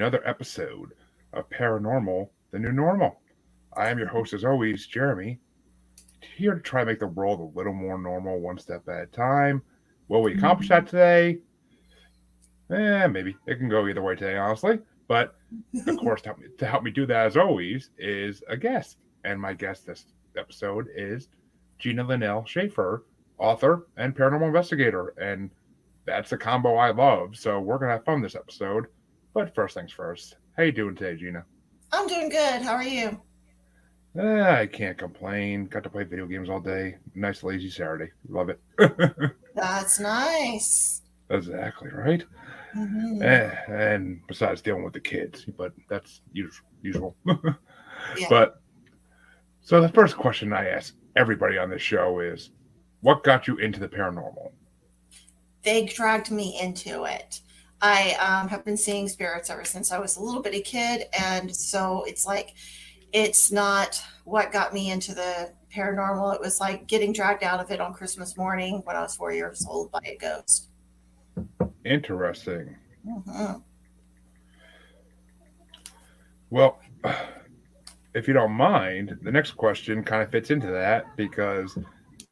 another episode of Paranormal, the New Normal. I am your host, as always, Jeremy, here to try to make the world a little more normal one step at a time. Will we accomplish that today? Maybe. It can go either way today, honestly. But, of course, to help me do that, as always, is a guest. And my guest this episode is Gina Lynelle Schaefer, author and paranormal investigator. And that's a combo I love. So we're gonna have fun this episode. But first things first. How you doing today, Gina? I'm doing good. How are you? I can't complain. Got to play video games all day. Nice lazy Saturday. Love it. That's nice. Exactly right. Hmm. And besides dealing with the kids, but that's usual. Yeah. But so the first question I ask everybody on this show is, what got you into the paranormal? They dragged me into it. I have been seeing spirits ever since I was a little bitty kid. And so it's like, it's not what got me into the paranormal. It was like getting dragged out of it on Christmas morning when I was 4 years old by a ghost. Interesting. Hmm. Well, if you don't mind, the next question kind of fits into that because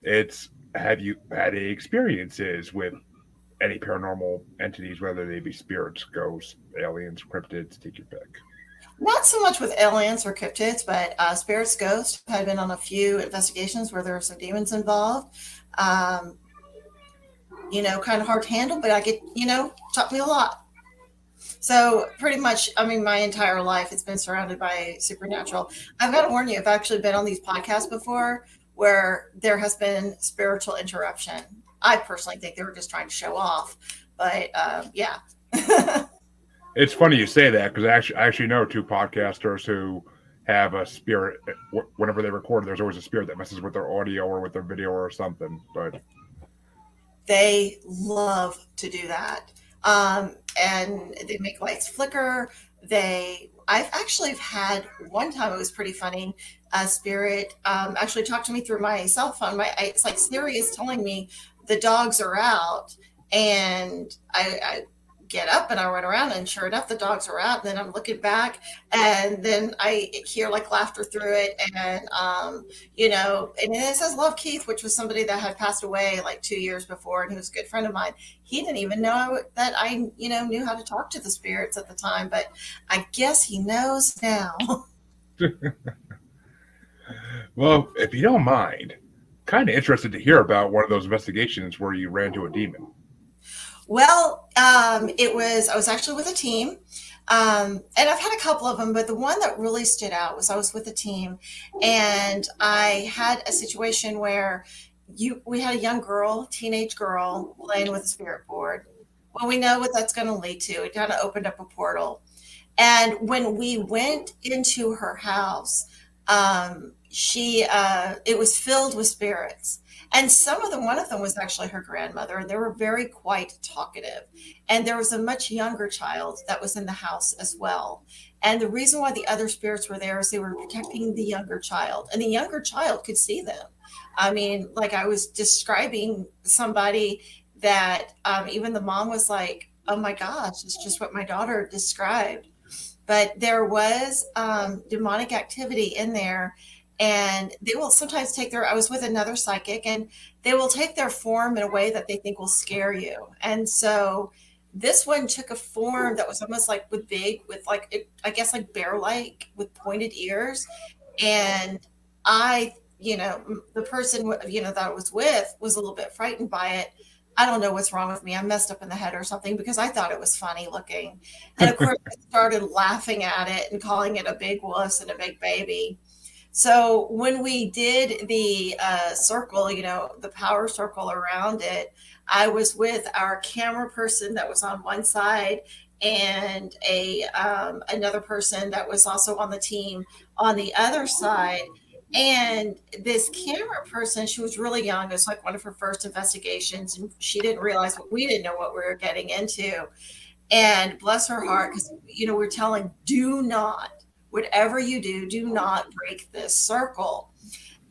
it's, have you had any experiences with any paranormal entities, whether they be spirits, ghosts, aliens, cryptids, take your pick? Not so much with aliens or cryptids, but spirits, ghosts. I've been on a few investigations where there were some demons involved. Um, kind of hard to handle, but I get, taught me a lot. So pretty much, I mean, my entire life it's been surrounded by supernatural. I've got to warn you, I've actually been on these podcasts before where there has been spiritual interruption. I personally think they were just trying to show off, but yeah. It's funny you say that because I actually know two podcasters who have a spirit. Whenever they record, there's always a spirit that messes with their audio or with their video or something. But They love to do that. And they make lights flicker. I've actually had one time, it was pretty funny. A spirit actually talked to me through my cell phone. It's like Siri is telling me the dogs are out, and I get up and I run around, and sure enough, the dogs are out. And then I'm looking back, and then I hear like laughter through it, and and it says Love Keith, which was somebody that had passed away like 2 years before, and he was a good friend of mine. He didn't even know that I knew how to talk to the spirits at the time, but I guess he knows now. well, if you don't mind, kind of interested to hear about one of those investigations where you ran to a demon. Well, I was actually with a team. And I've had a couple of them, but the one that really stood out was I was with a team, and I had a situation where we had a young girl, teenage girl, playing with a spirit board. Well, we know what that's going to lead to. It kind of opened up a portal. And when we went into her house, it was filled with spirits. And one of them was actually her grandmother, and they were very quite talkative. And there was a much younger child that was in the house as well. And the reason why the other spirits were there is they were protecting the younger child, and the younger child could see them. I mean, like I was describing somebody that even the mom was like, oh my gosh, it's just what my daughter described. But there was demonic activity in there, and they will sometimes I was with another psychic, and they will take their form in a way that they think will scare you. And so this one took a form that was almost like with like I guess like bear like with pointed ears. And the person that I was with was a little bit frightened by it. I don't know what's wrong with me. I'm messed up in the head or something, because I thought it was funny looking. And of course, I started laughing at it and calling it a big wuss and a big baby. So when we did the circle, the power circle around it, I was with our camera person that was on one side, and another person that was also on the team on the other side. And this camera person, she was really young. It was like one of her first investigations, and she didn't realize we didn't know what we were getting into. And bless her heart, because we're telling, do not, whatever you do, do not break this circle.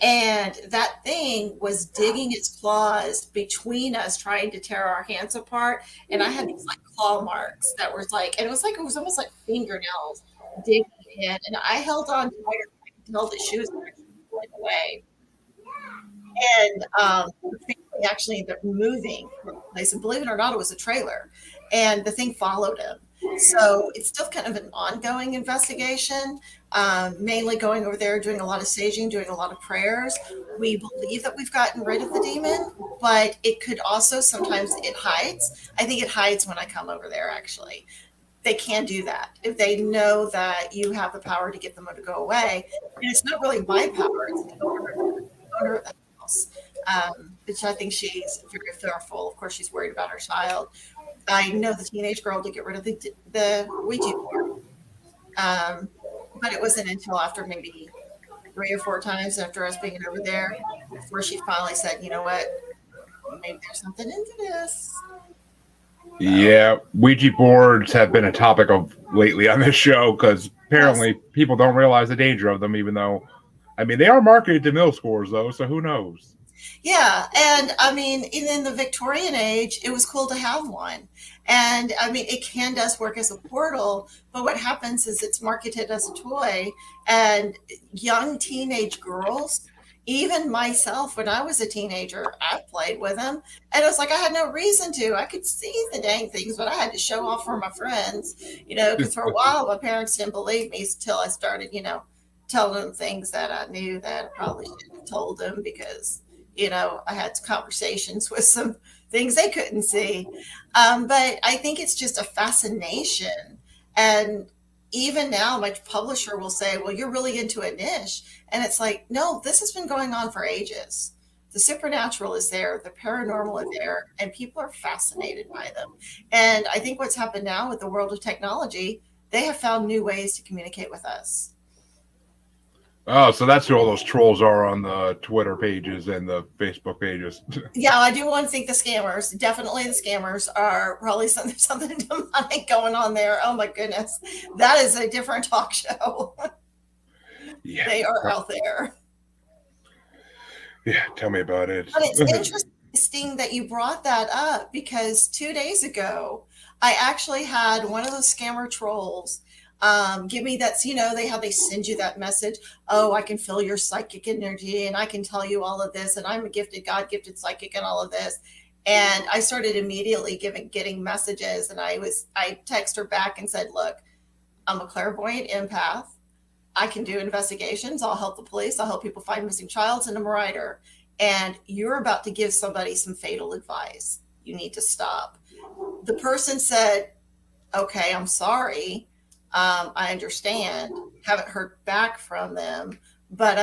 And that thing was digging its claws between us, trying to tear our hands apart. And I had these like claw marks that were like, and it was almost like fingernails digging in. And I held on tighter. I could tell that she was actually pulling away. And the family actually ended up moving from the place. And believe it or not, it was a trailer. And the thing followed him. So it's still kind of an ongoing investigation, mainly going over there, doing a lot of saging, doing a lot of prayers. We believe that we've gotten rid of the demon, but it could also sometimes it hides. I think it hides when I come over there, actually. They can do that if they know that you have the power to get them to go away. And it's not really my power, it's the owner of the house, which I think she's very fearful. Of course, she's worried about her child. I know the teenage girl to get rid of the Ouija board. But it wasn't until after maybe 3 or 4 times after us being over there before she finally said, you know what, maybe there's something into this. Yeah, Ouija boards have been a topic of lately on this show because apparently people don't realize the danger of them, even though, I mean, they are marketed to middle schoolers, though, so who knows? Yeah, and I mean, in the Victorian age, it was cool to have one. And I mean, it does work as a portal, but what happens is it's marketed as a toy, and young teenage girls, even myself, when I was a teenager, I played with them, and it was like I had no reason to. I could see the dang things, but I had to show off for my friends, because for a while my parents didn't believe me until I started, telling them things that I knew that I probably shouldn't have told them because I had conversations with some things they couldn't see. But I think it's just a fascination. And even now, my publisher will say, well, you're really into a niche. And it's like, no, this has been going on for ages. The supernatural is there, the paranormal is there, and people are fascinated by them. And I think what's happened now with the world of technology, they have found new ways to communicate with us. Oh, so that's who all those trolls are on the Twitter pages and the Facebook pages. Yeah, I do want to think the scammers, definitely the scammers are probably something demonic going on there. Oh my goodness. That is a different talk show. Yeah. They are out there. Yeah, tell me about it. But it's interesting that you brought that up because 2 days ago, I actually had one of those scammer trolls give me that, they send you that message. Oh, I can feel your psychic energy and I can tell you all of this. And I'm a gifted, God gifted psychic and all of this. And I started immediately getting messages. And I text her back and said, look, I'm a clairvoyant empath. I can do investigations. I'll help the police. I'll help people find missing child, and I'm a writer. And you're about to give somebody some fatal advice. You need to stop. The person said, okay, I'm sorry. I understand. Haven't heard back from them, but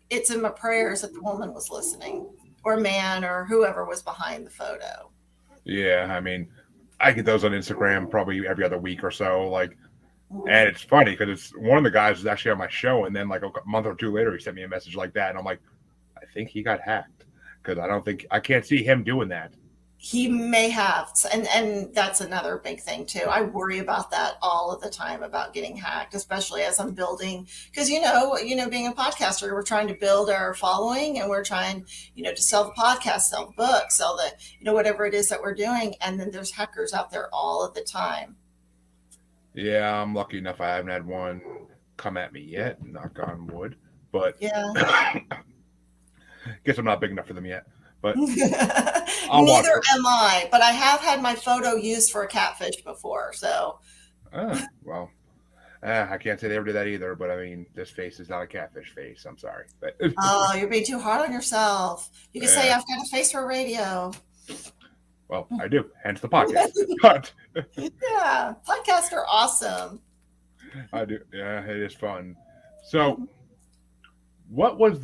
it's in my prayers that the woman was listening, or man, or whoever was behind the photo. Yeah, I mean, I get those on Instagram probably every other week or so. And it's funny because it's one of the guys was actually on my show, and then like a month or two later, he sent me a message like that, and I'm like, I think he got hacked because I can't see him doing that. He may have, and that's another big thing too. I worry about that all of the time about getting hacked, especially as I'm building, because being a podcaster, we're trying to build our following, and we're trying, to sell the podcast, sell the book, sell the, whatever it is that we're doing, and then there's hackers out there all of the time. Yeah, I'm lucky enough I haven't had one come at me yet, knock on wood. But yeah, guess I'm not big enough for them yet. But neither am I. But I have had my photo used for a catfish before. So, well, I can't say they ever did that either. But I mean, this face is not a catfish face. I'm sorry. But oh, you're being too hard on yourself. You can say I've got a face for radio. Well, I do. Hence the podcast. But yeah, podcasts are awesome. I do. Yeah, it is fun. So, what was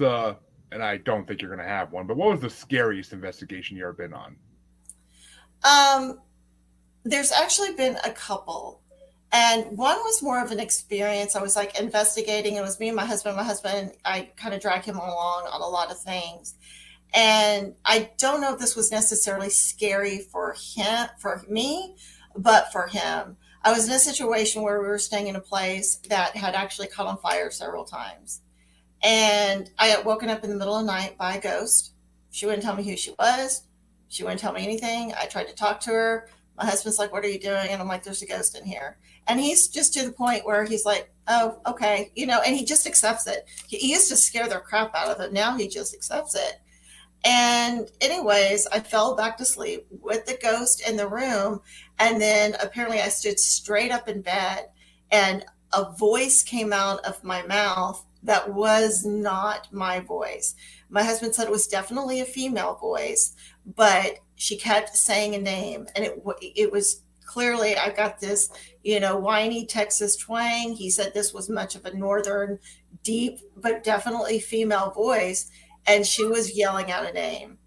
and I don't think you're going to have one, but what was the scariest investigation you ever been on? There's actually been a couple. And one was more of an experience. I was like investigating. It was me and my husband. My husband, I kind of dragged him along on a lot of things. And I don't know if this was necessarily scary for me, but for him. I was in a situation where we were staying in a place that had actually caught on fire several times. And I got woken up in the middle of the night by a ghost. She wouldn't tell me who she was. She wouldn't tell me anything. I tried to talk to her. My husband's like, "What are you doing?" And I'm like, "There's a ghost in here." And he's just to the point where he's like, "Oh, okay," and he just accepts it. He used to scare the crap out of it. Now he just accepts it. And anyways, I fell back to sleep with the ghost in the room. And then apparently I stood straight up in bed and a voice came out of my mouth that was not my voice. My husband said it was definitely a female voice, but she kept saying a name and it was clearly I got this, whiny Texas twang. He said this was much of a northern deep but definitely female voice and she was yelling out a name.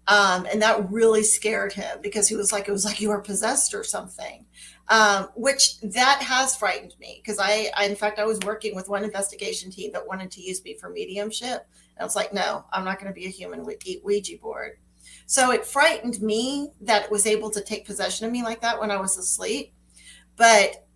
And that really scared him because he was like, it was like you were possessed or something. Which that has frightened me because in fact, I was working with one investigation team that wanted to use me for mediumship. And I was like, no, I'm not going to be a human Ouija board. So it frightened me that it was able to take possession of me like that when I was asleep. But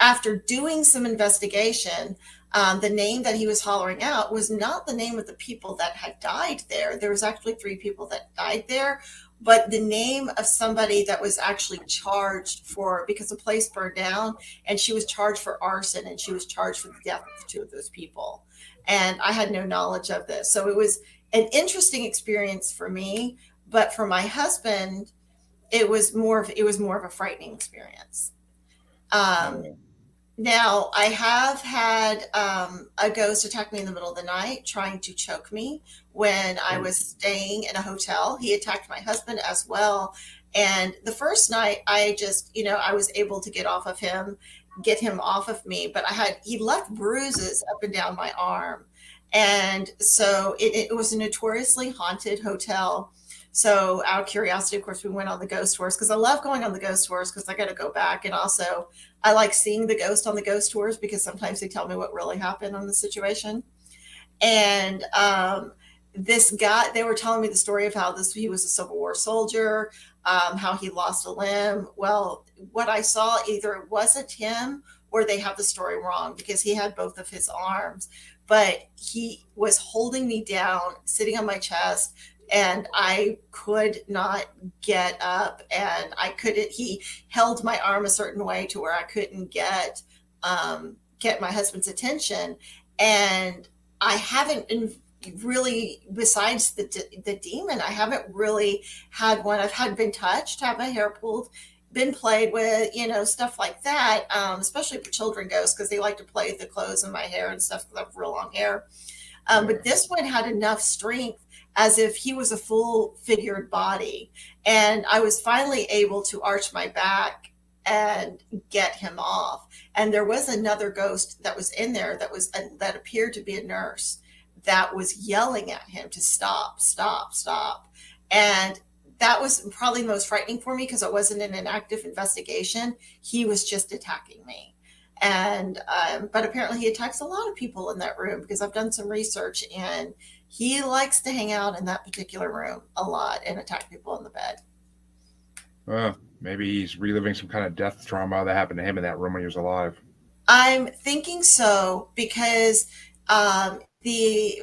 after doing some investigation, the name that he was hollering out was not the name of the people that had died there. There was actually 3 people that died there, but the name of somebody that was actually charged for because the place burned down, and she was charged for arson, and she was charged for the death of 2 of those people. And I had no knowledge of this, so it was an interesting experience for me. But for my husband, it was more of a frightening experience. Um, Oh, Now, I have had a ghost attack me in the middle of the night, trying to choke me when I oh, was staying in a hotel. He attacked my husband as well. And the first night, I just, I was able to get him off of me, but he left bruises up and down my arm. And so it was a notoriously haunted hotel. So, out of curiosity, of course, we went on the ghost tours because I love going on the ghost tours because I got to go back. And also, I like seeing the ghost on the ghost tours because sometimes they tell me what really happened on the situation. And this guy, they were telling me the story of how he was a Civil War soldier, how he lost a limb. Well, what I saw, either it wasn't him or they have the story wrong because he had both of his arms, but he was holding me down, sitting on my chest, and I could not get up, and I couldn't. He held my arm a certain way to where I couldn't get my husband's attention, and I haven't been really, besides the demon, I haven't really had one. I've had been touched, had my hair pulled, been played with, stuff like that. Especially for children ghosts because they like to play with the clothes in my hair and stuff because I have real long hair. yeah. But this one had enough strength as if he was a full figured body. And I was finally able to arch my back and get him off. And there was another ghost that was in there that appeared to be a nurse that was yelling at him to stop, stop, stop. And that was probably most frightening for me because I wasn't in an active investigation. He was just attacking me. And but apparently he attacks a lot of people in that room because I've done some research and he likes to hang out in that particular room a lot and attack people in the bed. Maybe he's reliving some kind of death trauma that happened to him in that room when he was alive. I'm thinking so because the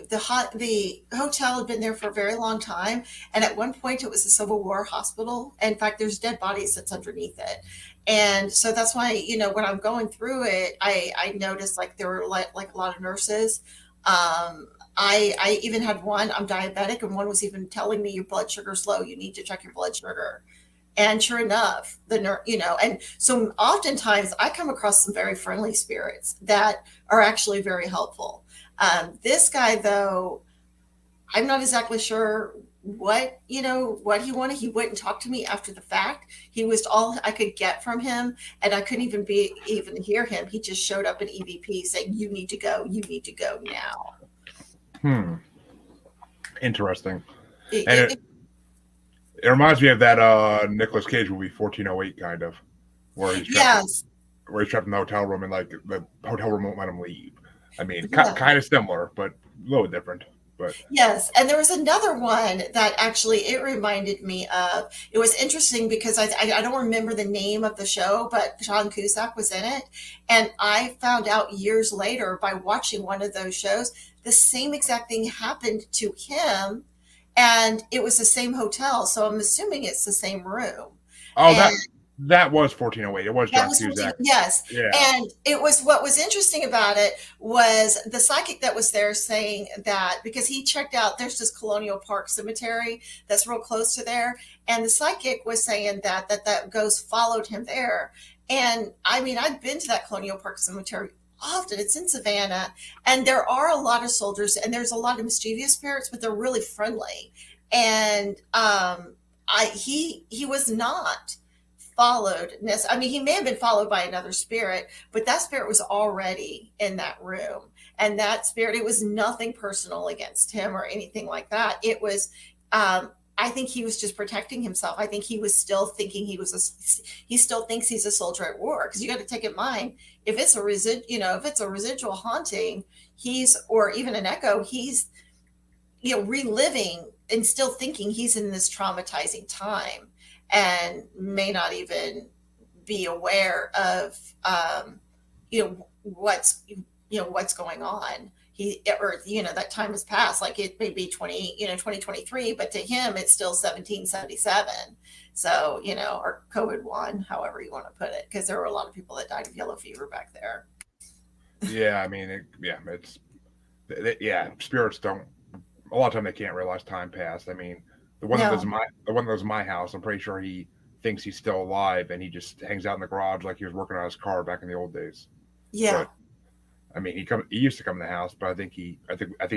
hotel had been there for a very long time, and at one point it was a Civil War hospital. In fact, there's dead bodies that's underneath it, and so that's why when I'm going through it, I noticed like there were like a lot of nurses. I even had one. I'm diabetic, and one was even telling me your blood sugar's low. You need to check your blood sugar. And sure enough, and so oftentimes I come across some very friendly spirits that are actually very helpful. This guy, though, I'm not exactly sure what he wanted. He wouldn't talk to me after the fact. He was all I could get from him, and I couldn't even hear him. He just showed up in EVP saying, "You need to go. You need to go now." Hmm. Interesting. It, And it, it, it- it reminds me of that Nicolas Cage movie 1408 kind of, where he's trapped yes, where he's trapped in the hotel room and like the hotel room won't let him leave. I mean, yeah. kind of similar, but a little different. But Yes, and there was another one that actually it reminded me of. It was interesting because I don't remember the name of the show, but John Cusack was in it, and I found out years later by watching one of those shows, the same exact thing happened to him, and it was the same hotel, so I'm assuming it's the same room. oh, that And That was 1408. It was That John was 14, Cusack. yes. Yeah. And it was, what was interesting about it was the psychic that was there saying that because he checked out, there's this Colonial Park Cemetery that's real close to there. And the psychic was saying that ghost followed him there. And I mean, I've been to that Colonial Park Cemetery often. It's in Savannah, and there are a lot of soldiers, and there's a lot of mischievous spirits, but they're really friendly. And he was not followed. I mean, he may have been followed by another spirit, but that spirit was already in that room. And that spirit, it was nothing personal against him or anything like that. It was, I think he was just protecting himself. I think he was still thinking he still thinks he's a soldier at war. Because you got to take in mind, if it's if it's a residual haunting, or even an echo, he's, reliving and still thinking he's in this traumatizing time and may not even be aware of what's going on. That time has passed. Like, it may be 2023, but to him it's still 1777. So, or COVID-1, however you want to put it, because there were a lot of people that died of yellow fever back there. Yeah, I mean, spirits don't. A lot of time they can't realize time passed. I mean, No. the one that was my house. I'm pretty sure he thinks he's still alive, and he just hangs out in the garage like he was working on his car back in the old days. Yeah. But I mean, he used to come in the house, but I think he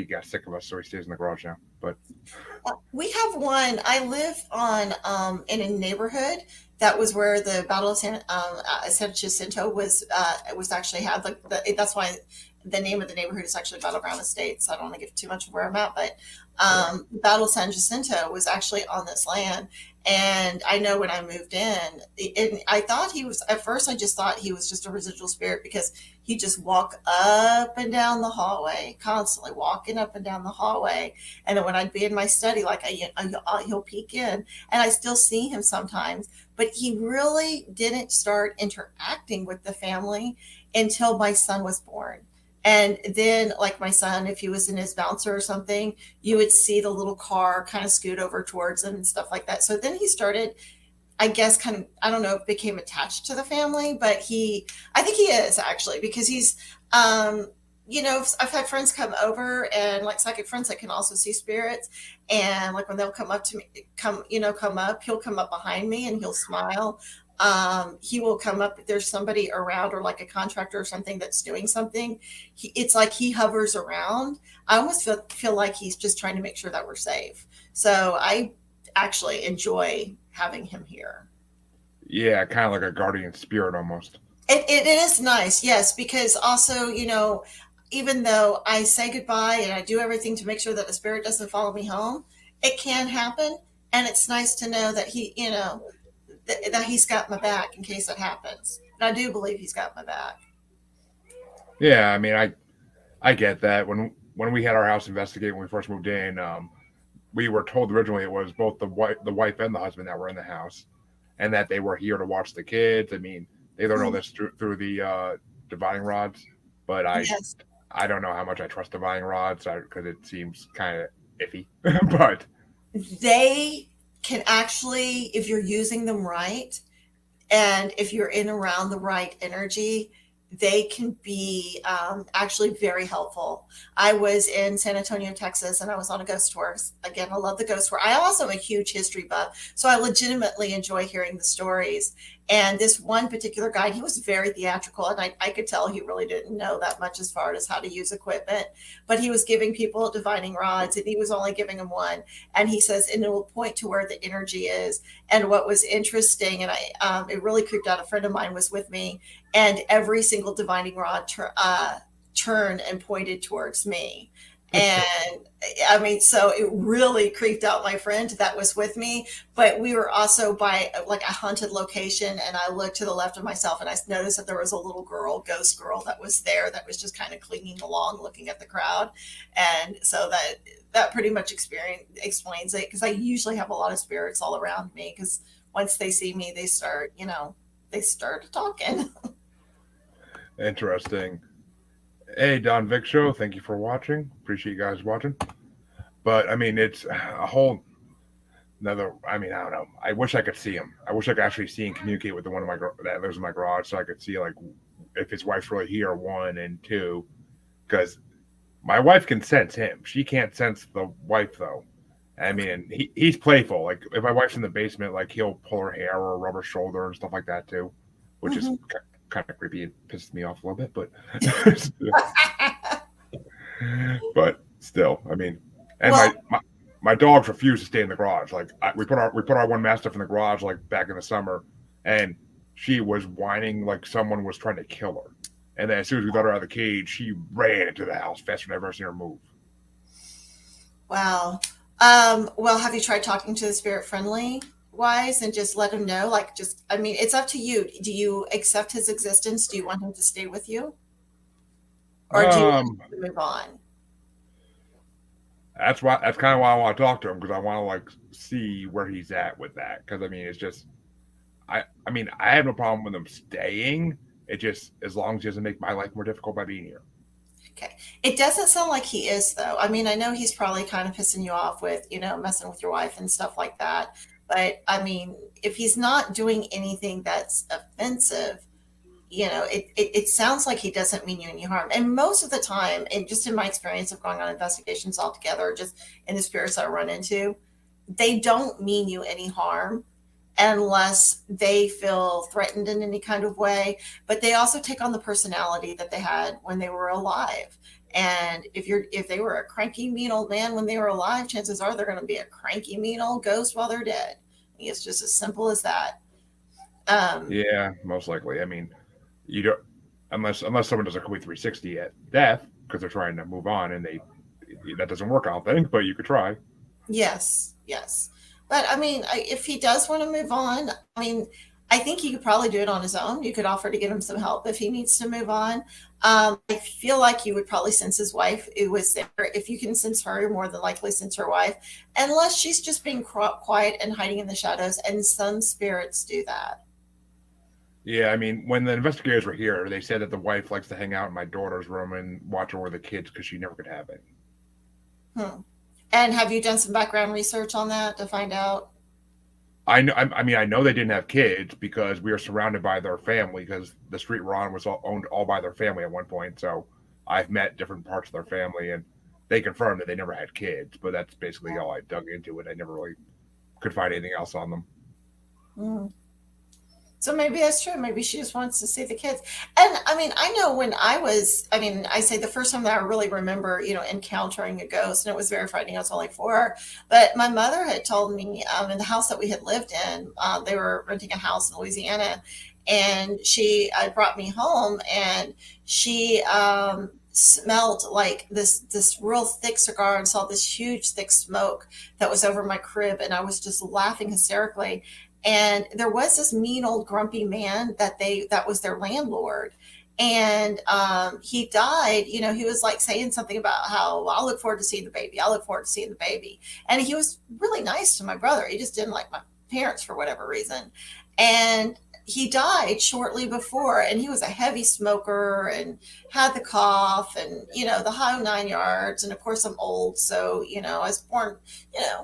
got sick of us, so he stays in the garage now. But We have one. I live on in a neighborhood that was where the Battle of San Jacinto was actually had. That's why the name of the neighborhood is actually Battleground Estates. So I don't want to give too much of where I'm at, but right. Battle of San Jacinto was actually on this land. And I know when I moved in, I thought he was, at first I just thought he was just a residual spirit because he just walk up and down the hallway, constantly walking up and down the hallway. And then when I'd be in my study, like he'll peek in, and I still see him sometimes. But he really didn't start interacting with the family until my son was born. And then, like my son, if he was in his bouncer or something, you would see the little car kind of scoot over towards him and stuff like that. So then he started, I guess, kind of, I don't know if became attached to the family, but I think he is actually, because he's, I've had friends come over, and like psychic friends that can also see spirits. And like when they'll come up to me, he'll come up behind me and he'll smile. He will come up if there's somebody around, or like a contractor or something that's doing something. It's like he hovers around. I almost feel like he's just trying to make sure that we're safe. So I actually enjoy having him here. Yeah, kind of like a guardian spirit almost. It is nice, yes, because also, even though I say goodbye and I do everything to make sure that the spirit doesn't follow me home, it can happen. And it's nice to know that that he's got my back in case it happens. And I do believe he's got my back. Yeah, I mean, I get that. When we had our house investigated when we first moved in, we were told originally it was both the wife and the husband that were in the house, and that they were here to watch the kids. I mean, they learned all Mhm. this through the divining rods, but Yes. I don't know how much I trust divining rods because it seems kind of iffy. But They can actually, if you're using them right, and if you're in around the right energy, they can be actually very helpful. I was in San Antonio, Texas, and I was on a ghost tour. Again, I love the ghost tour. I also am a huge history buff, so I legitimately enjoy hearing the stories. And this one particular guy, he was very theatrical, and I could tell he really didn't know that much as far as how to use equipment. But he was giving people divining rods, and he was only giving them one. And he says, and it will point to where the energy is. And what was interesting, and it really creeped out. A friend of mine was with me, and every single divining rod turned and pointed towards me. And I mean, so it really creeped out my friend that was with me. But we were also by like a haunted location, and I looked to the left of myself, and I noticed that there was a little girl, ghost girl, that was there, that was just kind of clinging along, looking at the crowd. And so that pretty much explains it, because I usually have a lot of spirits all around me, because once they see me, they start talking. interesting. Hey, Don Vic Show, thank you for watching. Appreciate you guys watching. But I mean, it's a whole. another. I mean, I don't know. I wish I could see him. I wish I could actually see and communicate with the one of my that lives in my garage, so I could see like if his wife's really here. One and two, because my wife can sense him. She can't sense the wife though. I mean, he's playful. Like if my wife's in the basement, like he'll pull her hair or rub her shoulder and stuff like that too, which is Hmm. kind of creepy. It pisses me off a little bit, but but still, I mean, and Well, my dogs refuse to stay in the garage. Like we put our one mastiff in the garage like back in the summer, and she was whining like someone was trying to kill her. And then as soon as we got her out of the cage, she ran into the house faster than I've ever seen her move. wow. Well, have you tried talking to the spirit friendly wise and just let him know? Like, just, I mean, it's up to you. Do you accept his existence? Do you want him to stay with you? Or do you want Um, him to move on? that's kind of why I want to talk to him because I want to like see where he's at with that. Because I mean, it's just I mean, I have no problem with him staying. It just as long as he doesn't make my life more difficult by being here. Okay. It doesn't sound like he is, though. I mean, I know he's probably kind of pissing you off with, messing with your wife and stuff like that. But I mean, if he's not doing anything that's offensive, it sounds like he doesn't mean you any harm. And most of the time, and just in my experience of going on investigations altogether, just in the spirits I run into, they don't mean you any harm unless they feel threatened in any kind of way. But they also take on the personality that they had when they were alive. And if they were a cranky, mean old man when they were alive, chances are they're going to be a cranky, mean old ghost while they're dead. It's just as simple as that. Um, Yeah, most likely. I mean, you don't unless someone does a complete 360 at death because they're trying to move on and they that doesn't work. I don't think, but you could try. Yes, yes. But I mean, if he does want to move on, I mean, I think he could probably do it on his own. You could offer to give him some help if he needs to move on. I feel like you would probably sense his wife it was there. If you can sense her, you're more than likely sense her wife, unless she's just being quiet and hiding in the shadows. And some spirits do that. Yeah, I mean, when the investigators were here, they said that the wife likes to hang out in my daughter's room and watch over the kids because she never could have any. Hmm. And have you done some background research on that to find out? I know. I mean, I know they didn't have kids because we were surrounded by their family because the street we're on was owned all by their family at one point. So I've met different parts of their family, and they confirmed that they never had kids. But that's basically all I dug into it. I never really could find anything else on them. Hmm. So maybe that's true. Maybe she just wants to see the kids. And I mean, I know when I mean, I say the first time that I really remember, encountering a ghost, and it was very frightening. I was only 4. But my mother had told me in the house that we had lived in, they were renting a house in Louisiana, and she brought me home, and she smelled like this real thick cigar and saw this huge thick smoke that was over my crib, and I was just laughing hysterically. And there was this mean old grumpy man that was their landlord, and he died. He was like saying something about how, well, I'll look forward to seeing the baby, I'll look forward to seeing the baby. And he was really nice to my brother. He just didn't like my parents for whatever reason. And he died shortly before, and he was a heavy smoker and had the cough and the whole 9 yards. And of course I'm old, so I was born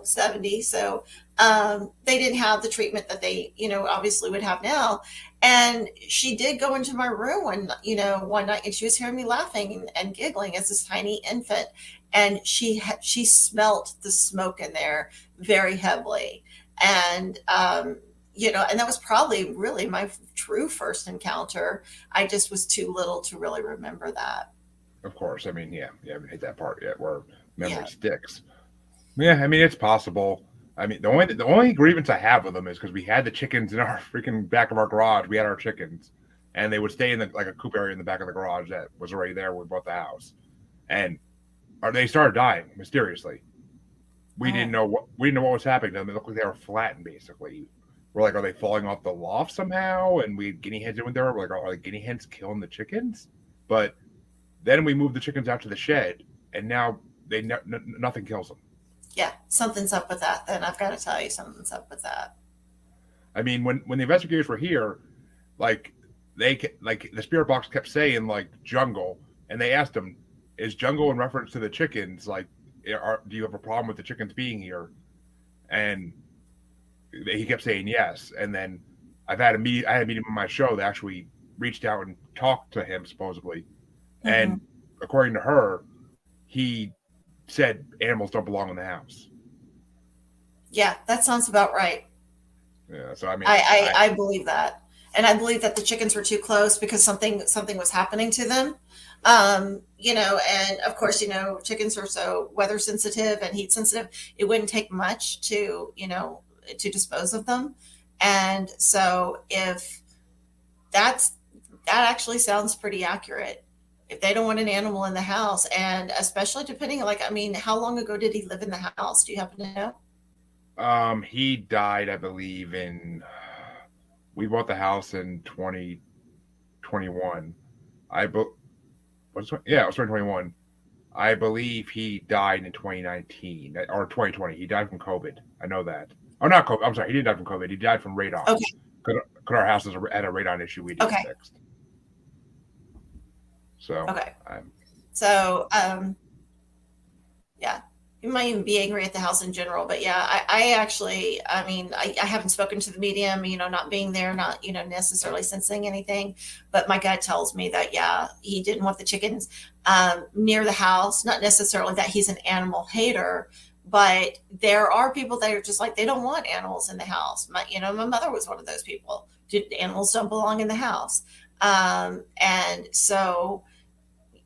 70, so they didn't have the treatment that they obviously would have now. And she did go into my room one night, and she was hearing me laughing and giggling as this tiny infant, and she smelt the smoke in there very heavily. And and that was probably really my true first encounter. I just was too little to really remember that. Of course, I mean, yeah, you haven't hit that part yet where memory Yeah. sticks. Yeah, I mean, it's possible. I mean, the only grievance I have with them is because we had the chickens in our freaking back of our garage. We had our chickens, and they would stay in the like a coop area in the back of the garage that was already there when we bought the house, and or they started dying mysteriously. Oh. We didn't know what was happening to them. It looked like they were flattened basically. We're like, are they falling off the loft somehow? And we had guinea hens in there. We're like, are the guinea hens killing the chickens? But then we moved the chickens out to the shed, and now nothing kills them. Yeah, something's up with that. Then I've got to tell you, something's up with that. I mean, when the investigators were here, like like the spirit box kept saying like jungle, and they asked him, "Is jungle in reference to the chickens? Like, do you have a problem with the chickens being here?" And he kept saying yes, and then I had a meeting on my show that actually reached out and talked to him supposedly, Hmm. and according to her, he said animals don't belong in the house. Yeah, that sounds about right. Yeah, so I mean, I believe that, and I believe that the chickens were too close because something was happening to them. And of course, chickens are so weather sensitive and heat sensitive. It wouldn't take much to dispose of them, and so if that's that actually sounds pretty accurate. If they don't want an animal in the house, and especially depending, like, I mean, how long ago did he live in the house? Do you happen to know? he died, I believe, in we bought the house in 2021. I be, yeah, it was 2021. I believe he died in 2019 or 2020. He died from COVID. I know that. Oh, not COVID. I'm sorry. He didn't die from COVID. He died from radon. Okay. Because our house had a radon issue we needed Okay. fixed. So, Okay. I'm, So, yeah, you might even be angry at the house in general, but yeah, I actually, I mean, I haven't spoken to the medium, not being there, not, necessarily sensing anything, but my gut tells me that, yeah, he didn't want the chickens, near the house, not necessarily that he's an animal hater, but there are people that are just like, they don't want animals in the house. My mother was one of those people. Animals don't belong in the house. And so,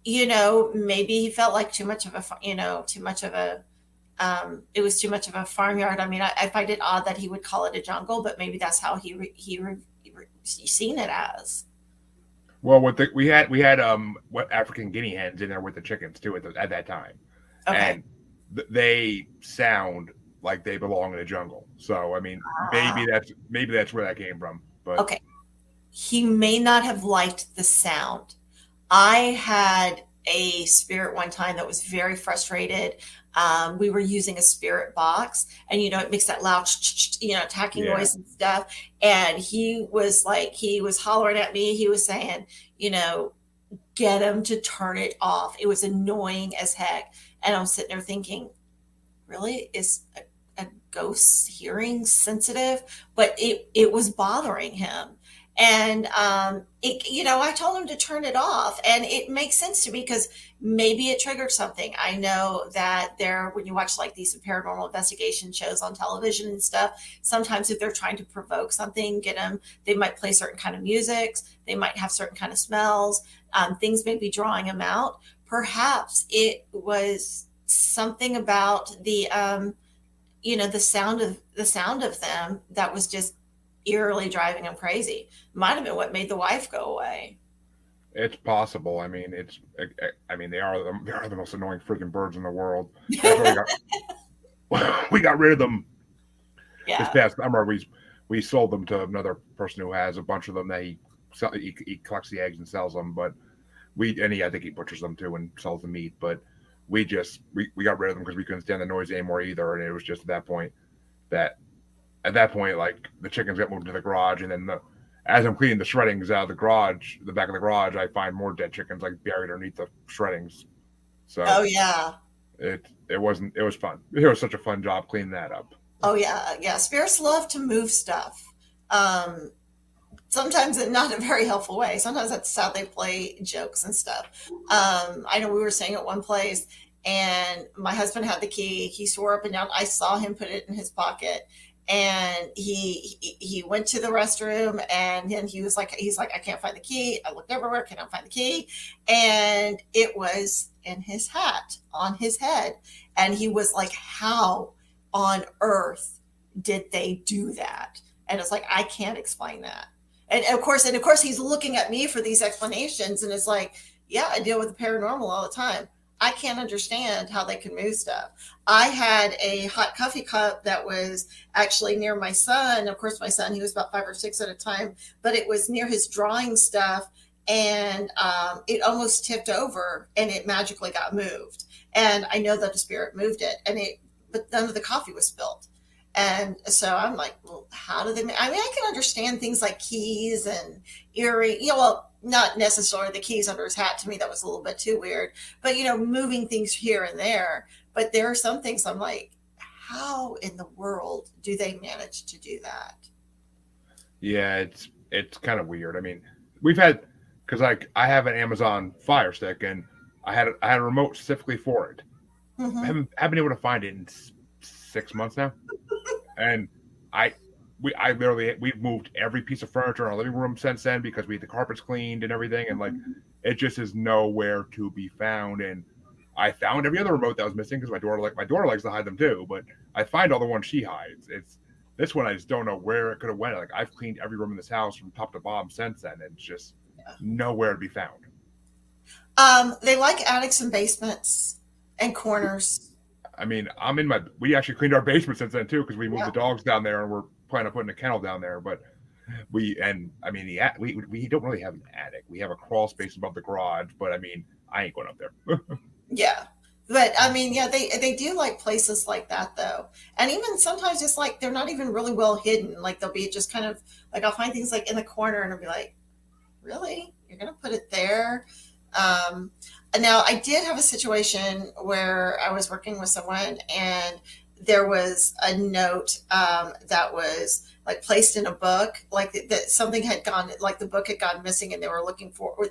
maybe he felt like too much of a, too much of a, it was too much of a farmyard. I mean, I find it odd that he would call it a jungle, but maybe that's how he's seen it as. well, we had what African guinea hens in there with the chickens too at that time, Okay. and they sound like they belong in a jungle. So I mean, Ah, maybe that's where that came from. But okay. He may not have liked the sound. I had a spirit one time that was very frustrated. We were using a spirit box, and it makes that loud, attacking yeah, noise and stuff. And he was hollering at me. He was saying, you know, get him to turn it off. It was annoying as heck. And I'm sitting there thinking, really, is a ghost hearing sensitive? But it was bothering him. And I told him to turn it off, and it makes sense to me because maybe it triggered something. I know that when you watch like these paranormal investigation shows on television and stuff, sometimes if they're trying to provoke something, get them, they might play certain kind of music, they might have certain kind of smells, things may be drawing them out. Perhaps it was something about the sound of them that was just eerily driving him crazy. Might have been what made the wife go away. it's possible. I mean, I mean, they are the most annoying freaking birds in the world. That's why we got rid of them this Yeah. past summer. We sold them to another person who has a bunch of them that he collects the eggs and sells them. But I think he butchers them too and sells the meat. But we got rid of them because we couldn't stand the noise anymore either. And it was just that at that point, like the chickens got moved to the garage, and then as I'm cleaning the shreddings out of the garage, the back of the garage, I find more dead chickens like buried underneath the shreddings. Oh So yeah. it was fun. It was such a fun job cleaning that up. Oh yeah. Yeah. Spirits love to move stuff. Um, Sometimes in not a very helpful way. Sometimes that's how they play jokes and stuff. I know we were staying at one place, and my husband had the key. He swore up and down. I saw him put it in his pocket, and he went to the restroom, and then he's like, I can't find the key. I looked everywhere, cannot find the key, and it was in his hat on his head, and he was like, how on earth did they do that? And it's like, I can't explain that. And of course he's looking at me for these explanations, and it's like, yeah, I deal with the paranormal all the time. I can't understand how they can move stuff. I had a hot coffee cup that was actually near my son. Of course, my son, he was about 5 or 6 at a time, but it was near his drawing stuff, and it almost tipped over, and it magically got moved. And I know that the spirit moved it, but none of the coffee was spilled. And so I'm like, well, how do they? I mean, I can understand things like keys and earring. Well, not necessarily the keys under his hat. To me, that was a little bit too weird. But moving things here and there. But there are some things I'm like, how in the world do they manage to do that? Yeah, it's kind of weird. I mean, we've had because like I have an Amazon Fire Stick and I had a remote specifically for it. Hmm. Haven't been able to find it in 6 months now, and I I literally we've moved every piece of furniture in our living room since then because we had the carpets cleaned and everything, and like it just is nowhere to be found. And I found every other remote that was missing because my daughter likes to hide them too, but I find all the ones she hides. It's this one I just don't know where it could have went. Like I've cleaned every room in this house from top to bottom since then, and it's just nowhere to be found. They like attics and basements and corners. I mean, we actually cleaned our basement since then too because we moved Yeah. the dogs down there and we're planning on putting a kennel down there. But and I mean, we don't really have an attic. We have a crawl space above the garage, but I mean, I ain't going up there. Yeah. But I mean, yeah, they do like places like that though. And even sometimes it's like they're not even really well hidden. Like they'll be just kind of like I'll find things like in the corner and I'll be like, really? You're gonna put it there? Um, and now I did have a situation where I was working with someone and there was a note that was like placed in a book, like that something had gone, like the book had gone missing and they were looking for, or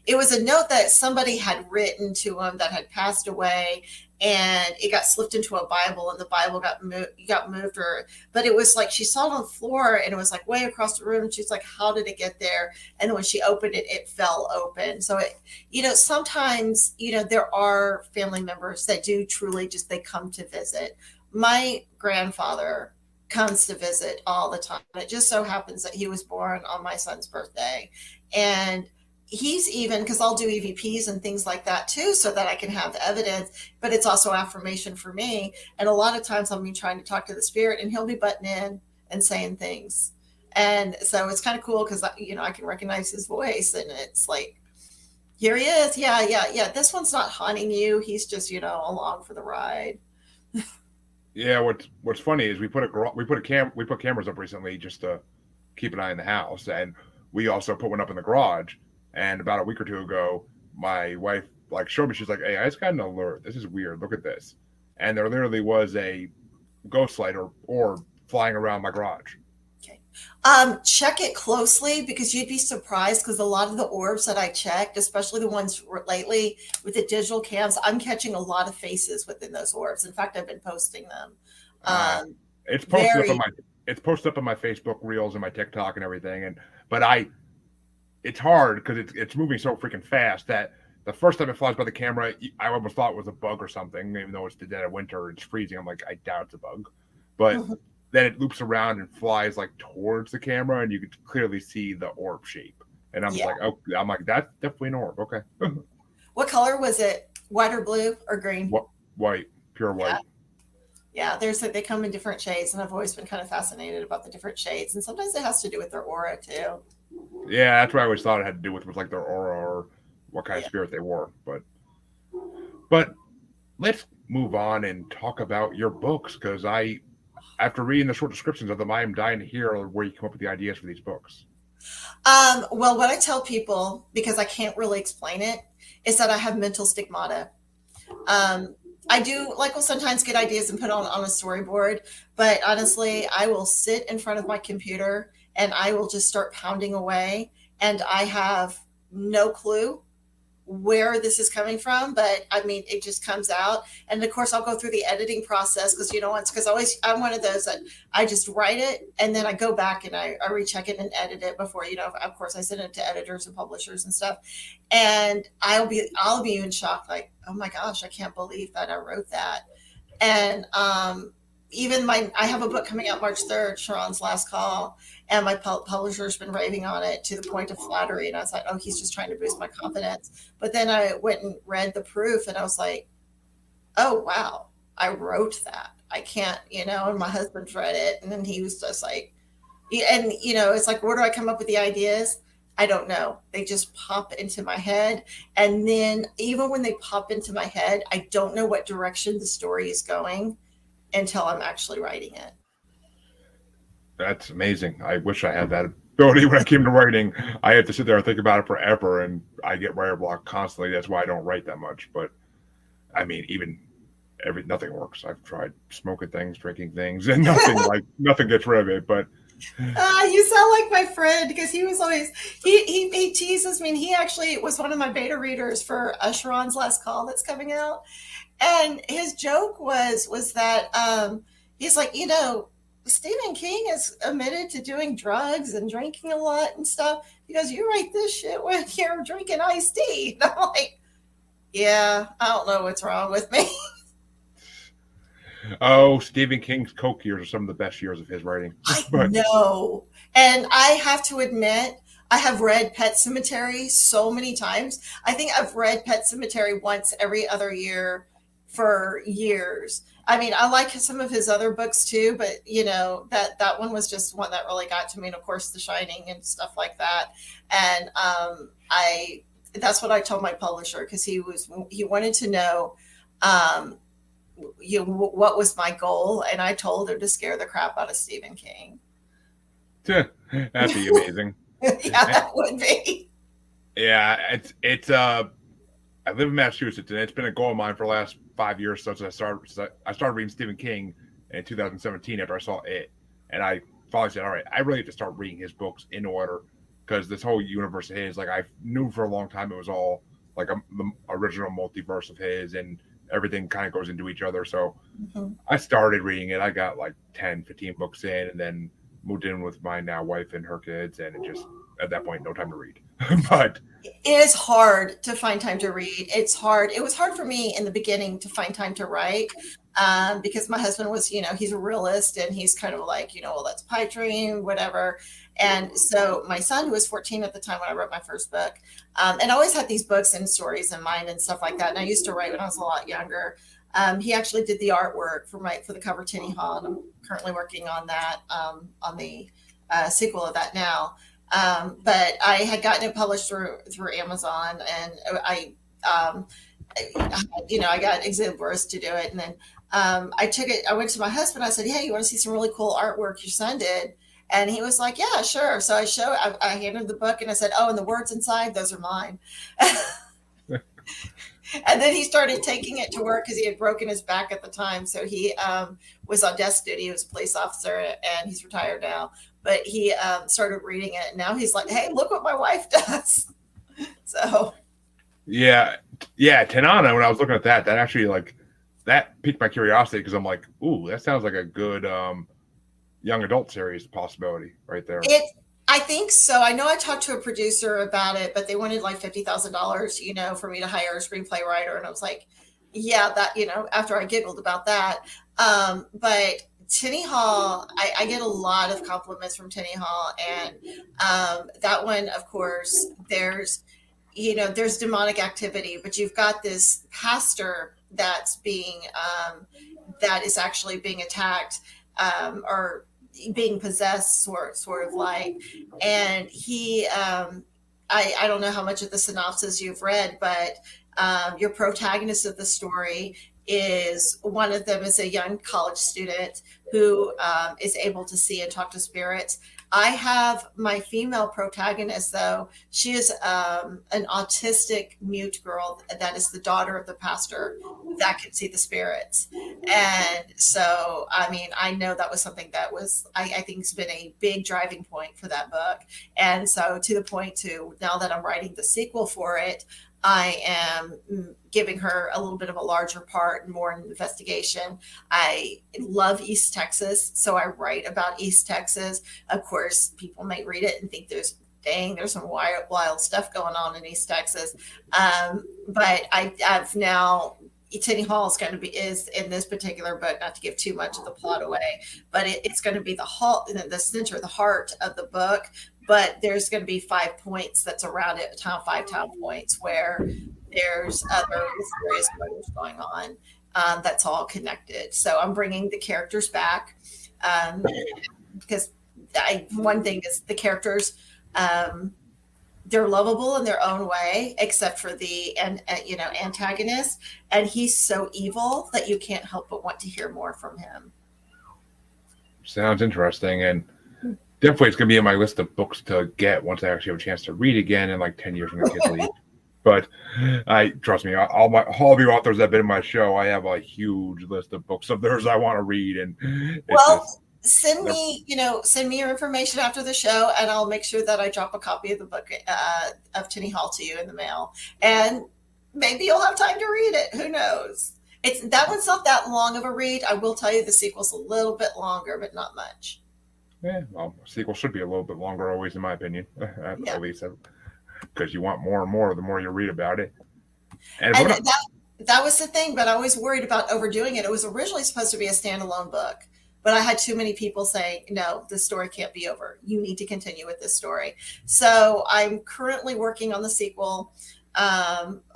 it was a note that somebody had written to them that had passed away and it got slipped into a Bible and the Bible got moved or, but it was like she saw it on the floor and it was like way across the room. And she's like, how did it get there? And when she opened it, it fell open. So it, sometimes, there are family members that do truly just, they come to visit. My grandfather comes to visit all the time. It just so happens that he was born on my son's birthday. And he's even, because I'll do EVPs and things like that too, so that I can have evidence, but it's also affirmation for me. And a lot of times I'll be trying to talk to the spirit and he'll be butting in and saying things. And so it's kind of cool because, I can recognize his voice and it's like, here he is. Yeah, yeah, yeah. This one's not haunting you. He's just, along for the ride. Yeah, what's funny is we put cameras up recently just to keep an eye on the house, and we also put one up in the garage. And about a week or two ago, my wife like showed me. She's like, "Hey, I just got an alert. This is weird. Look at this." And there literally was a ghost light or flying around my garage. Okay. Check it closely because you'd be surprised because a lot of the orbs that I checked, especially the ones lately with the digital cams, I'm catching a lot of faces within those orbs. In fact, I've been posting them. Uh, Um, it's posted up on very, my it's posted up on my Facebook reels and my TikTok and everything. And but I it's hard because it's moving so freaking fast that the first time it flies by the camera, I almost thought it was a bug or something, even though it's the dead of winter, it's freezing. I'm like, I doubt it's a bug. But Mhm. then it loops around and flies like towards the camera, and you could clearly see the orb shape. And I'm just Yeah. like, oh, I'm like, that's definitely an orb. Okay. What color was it? White or blue or green? What white, pure Yeah. white. Yeah. They come in different shades, and I've always been kind of fascinated about the different shades. And sometimes it has to do with their aura too. Yeah, that's what I always thought it had to do with was like their aura or what kind of Yeah. spirit they were. But let's move on and talk about your books because after reading the short descriptions of them, I am dying to hear where you come up with the ideas for these books. Well, what I tell people, because I can't really explain it, is that I have mental stigmata. Um, I do like will sometimes get ideas and put on a storyboard, but honestly, I will sit in front of my computer and I will just start pounding away, and I have no clue where this is coming from, but I mean, it just comes out. And of course, I'll go through the editing process because it's because I'm one of those that I just write it and then I go back and I recheck it and edit it before, of course, I send it to editors and publishers and stuff. And I'll be in shock, like, oh my gosh, I can't believe that I wrote that. And even I have a book coming out March 3rd, Sharon's Last Call, and my publisher's been raving on it to the point of flattery. And I was like, oh, he's just trying to boost my confidence. But then I went and read the proof and I was like, oh, wow, I wrote that. I can't, and my husband read it. And then he was just like, and, it's like, where do I come up with the ideas? I don't know. They just pop into my head. And then even when they pop into my head, I don't know what direction the story is going until I'm actually writing it. That's amazing. I wish I had that ability when I came to writing. I had to sit there and think about it forever, and I get writer block constantly. That's why I don't write that much. But I mean, even nothing works. I've tried smoking things, drinking things, and nothing gets rid of it. But You sound like my friend because he was always he teases me, and he actually was one of my beta readers for Sharon's Last Call that's coming out. And his joke was that he's like, Stephen King is admitted to doing drugs and drinking a lot and stuff. He goes, "You write this shit when you're drinking iced tea." And I'm like, "Yeah, I don't know what's wrong with me." oh, Stephen King's Coke years are some of the best years of his writing. I But know. And I have to admit, I have read Pet Cemetery so many times. I think I've read Pet Cemetery once every other year for years. I mean, I like some of his other books too, but that one was just one that really got to me. And of course, The Shining and stuff like that. And I that's what I told my publisher because he wanted to know um, what was my goal, and I told her to scare the crap out of Stephen King. that'd be amazing. Yeah, that would be. Yeah, it's I live in Massachusetts, and it's been a goal of mine for the last 5 years since I started reading Stephen King in 2017 after I saw it, and I finally said, "All right, I really have to start reading his books in order because this whole universe of his, like I knew for a long time, it was all like the original multiverse of his, and everything kind of goes into each other." So Mhm. I started reading it. I got like 10, 15 books in, and then moved in with my now wife and her kids, and it just at that point no time to read. But It is hard to find time to read. It's hard. It was hard for me in the beginning to find time to write because my husband was, he's a realist and he's kind of like, well, that's a pipe dream, whatever. And so my son, who was 14 at the time when I wrote my first book, and I always had these books and stories in mind and stuff like that. And I used to write when I was a lot younger. He actually did the artwork for the cover Tinny Hall, and I'm currently working on that on the sequel of that now. But I had gotten it published through Amazon, and um, I got Exhibris to do it, and then I took it. I went to my husband. I said, "Hey, you want to see some really cool artwork your son did?" And he was like, "Yeah, sure." So I handed him the book, and I said, "Oh, and the words inside, those are mine." And then he started taking it to work because he had broken his back at the time. So he was on desk duty. He was a police officer, and he's retired now. But he started reading it, and now he's like, "Hey, look what my wife does." So yeah, yeah, Tenana. When I was looking at that actually that piqued my curiosity because I'm like, ooh, that sounds like a good young adult series possibility right there. I think so. I know I talked to a producer about it, but they wanted like $50,000, for me to hire a screenplay writer. And I was like, yeah, that, after I giggled about that. But Tinny Hall, I get a lot of compliments from Tinny Hall. And that one, of course, there's demonic activity, but you've got this pastor that is actually being attacked, or being possessed sort of like, and he I don't know how much of the synopsis you've read, but your protagonist of the story is one of them is a young college student who is able to see and talk to spirits. I have my female protagonist, though. She is an autistic mute girl that is the daughter of the pastor that can see the spirits. And so, I mean, I know that was something that I think has been a big driving point for that book. And so, to the point to now that I'm writing the sequel for it, I am giving her a little bit of a larger part and more investigation. I love East Texas, so I write about East Texas. Of course, people may read it and think there's some wild stuff going on in East Texas. But I've now Tinny Hall is in this particular book, not to give too much of the plot away, but it's going to be the center, the heart of the book. But there's going to be 5 points that's around it, 5 town points where there's other mysterious murders going on. That's all connected. So I'm bringing the characters back because one thing is the characters. They're lovable in their own way, except for the antagonist, and he's so evil that you can't help but want to hear more from him. Sounds interesting, and definitely it's going to be in my list of books to get once I actually have a chance to read again in like 10 years when the kids leave. But I trust me, all the authors that have been in my show, I have a huge list of books of theirs I want to read, and it's just Well, send me your information after the show, and I'll make sure that I drop a copy of the book of Tinny Hall to you in the mail. And maybe you'll have time to read it. Who knows? It's that one's not that long of a read. I will tell you the sequel's a little bit longer, but not much. yeah. Well, a sequel should be a little bit longer, always, in my opinion, Yeah. at least because you want more and more the more you read about it. And And what not, that was the thing, but I was worried about overdoing it. It was originally supposed to be a standalone book, but I had too many people saying, no, the story can't be over. You need to continue with this story. So I'm currently working on the sequel.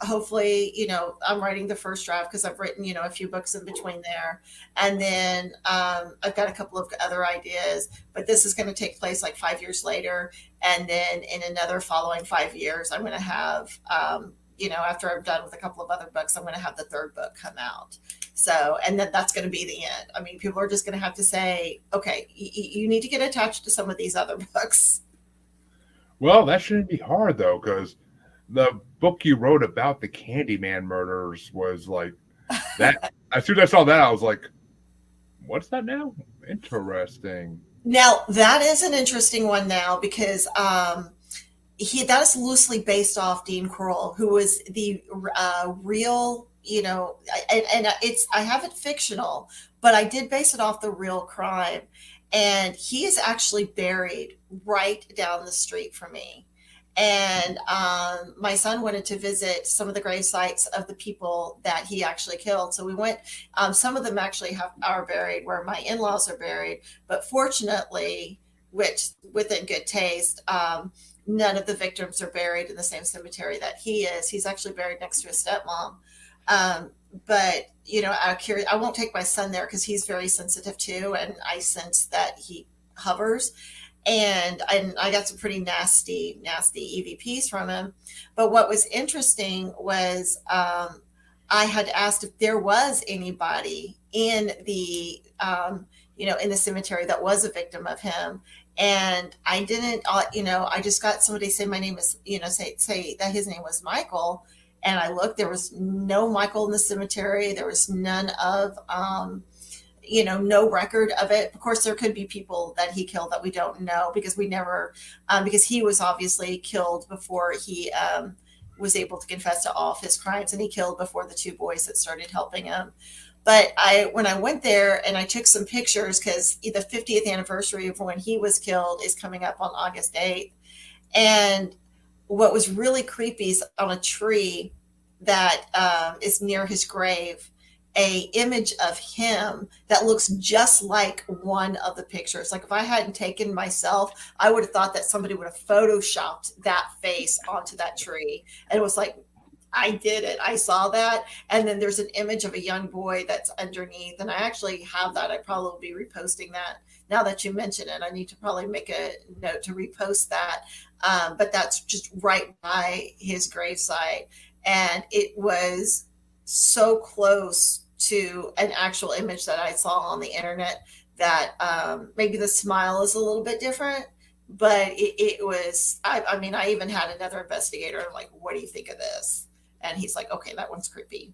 Hopefully, I'm writing the first draft because I've written, a few books in between there. And then I've got a couple of other ideas, but this is going to take place like 5 years later. And then in another following 5 years, I'm going to have, after I'm done with a couple of other books, I'm going to have the third book come out. So, and then that's going to be the end. I mean, people are just going to have to say, okay, you need to get attached to some of these other books. well, that shouldn't be hard though, because the book you wrote about the Candyman murders was like that. As soon as I saw that, I was like, "What's that now? Interesting." Now, that is an interesting one now because that is loosely based off Dean Crowell, who was the real, and I have it fictional, but I did base it off the real crime, and he is actually buried right down the street from me. And my son wanted to visit some of the grave sites of the people that he actually killed. So we went. Some of them actually are buried where my in-laws are buried, but fortunately, which within good taste, none of the victims are buried in the same cemetery that he is. He's actually buried next to his stepmom. But I won't take my son there because he's very sensitive too, and I sense that he hovers. And I got some pretty nasty EVPs from him. But what was interesting was I had asked if there was anybody in the in the cemetery that was a victim of him, and I didn't. I just got somebody say my name is say that his name was Michael, and I looked. There was no Michael in the cemetery. There was none of no record of it. Of course, there could be people that he killed that we don't know because we never, because he was obviously killed before he was able to confess to all of his crimes, and he killed before the two boys that started helping him. But when I went there and I took some pictures because the 50th anniversary of when he was killed is coming up on August 8th. And what was really creepy is on a tree that is near his grave, a image of him that looks just like one of the pictures. Like if I hadn't taken myself, I would have thought that somebody would have photoshopped that face onto that tree. And it was like, I did it. I saw that. And then there's an image of a young boy that's underneath. And I actually have that. I probably will be reposting that. Now that you mention it, I need to probably make a note to repost that. But that's just right by his gravesite. And it was so close to an actual image that I saw on the internet that maybe the smile is a little bit different, but it was, I mean, I even had another investigator. I'm like, what do you think of this? And he's like, okay, that one's creepy.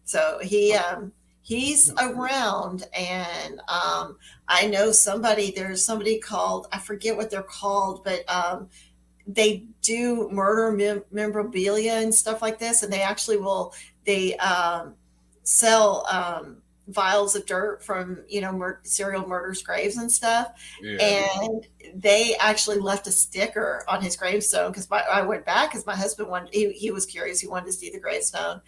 So he's around, and I know there's somebody called, I forget what they're called, but they do murder memorabilia and stuff like this. And they actually they sell vials of dirt from serial murders graves and stuff. Yeah. And they actually left a sticker on his gravestone because I went back because my husband he was curious, he wanted to see the gravestone,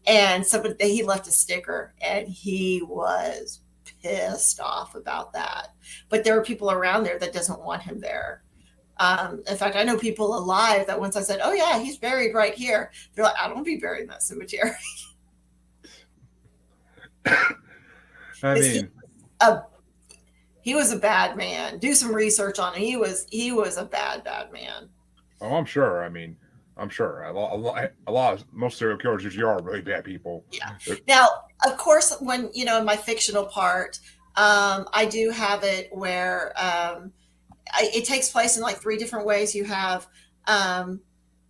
and he left a sticker, and he was pissed off about that. But there are people around there that doesn't want him there. In fact, I know people alive that once I said, oh yeah, he's buried right here, they're like, I don't want to be buried in that cemetery. I mean, he was a bad man. Do some research on him. He was a bad man. oh, I'm sure. I mean, I'm sure most serial killers usually are really bad people. Yeah. Now, of course, when in my fictional part, I do have it where it takes place in like three different ways. You have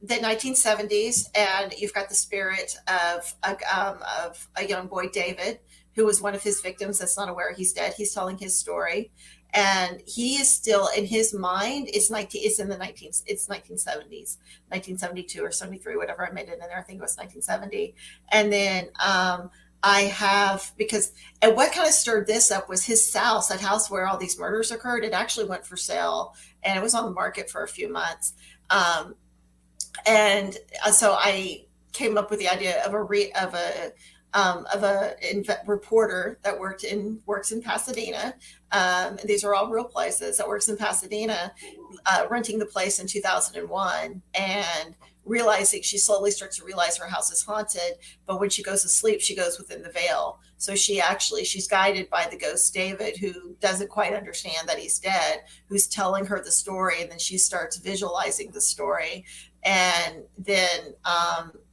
the 1970s, and you've got the spirit of a young boy, David, who was one of his victims that's not aware he's dead. He's telling his story, and he is still in his mind. It's in the 1970s, 1972 or 73, whatever I made it in there. I think it was 1970, and then I have because and what kind of stirred this up was his house, that house where all these murders occurred. It actually went for sale, and it was on the market for a few months. Um, and so I came up with the idea of a reporter that works in Pasadena. These are all real places that works in Pasadena, renting the place in 2001 and realizing she slowly starts to realize her house is haunted. But when she goes to sleep, she goes within the veil. So she's guided by the ghost David, who doesn't quite understand that he's dead, who's telling her the story. And then she starts visualizing the story. And then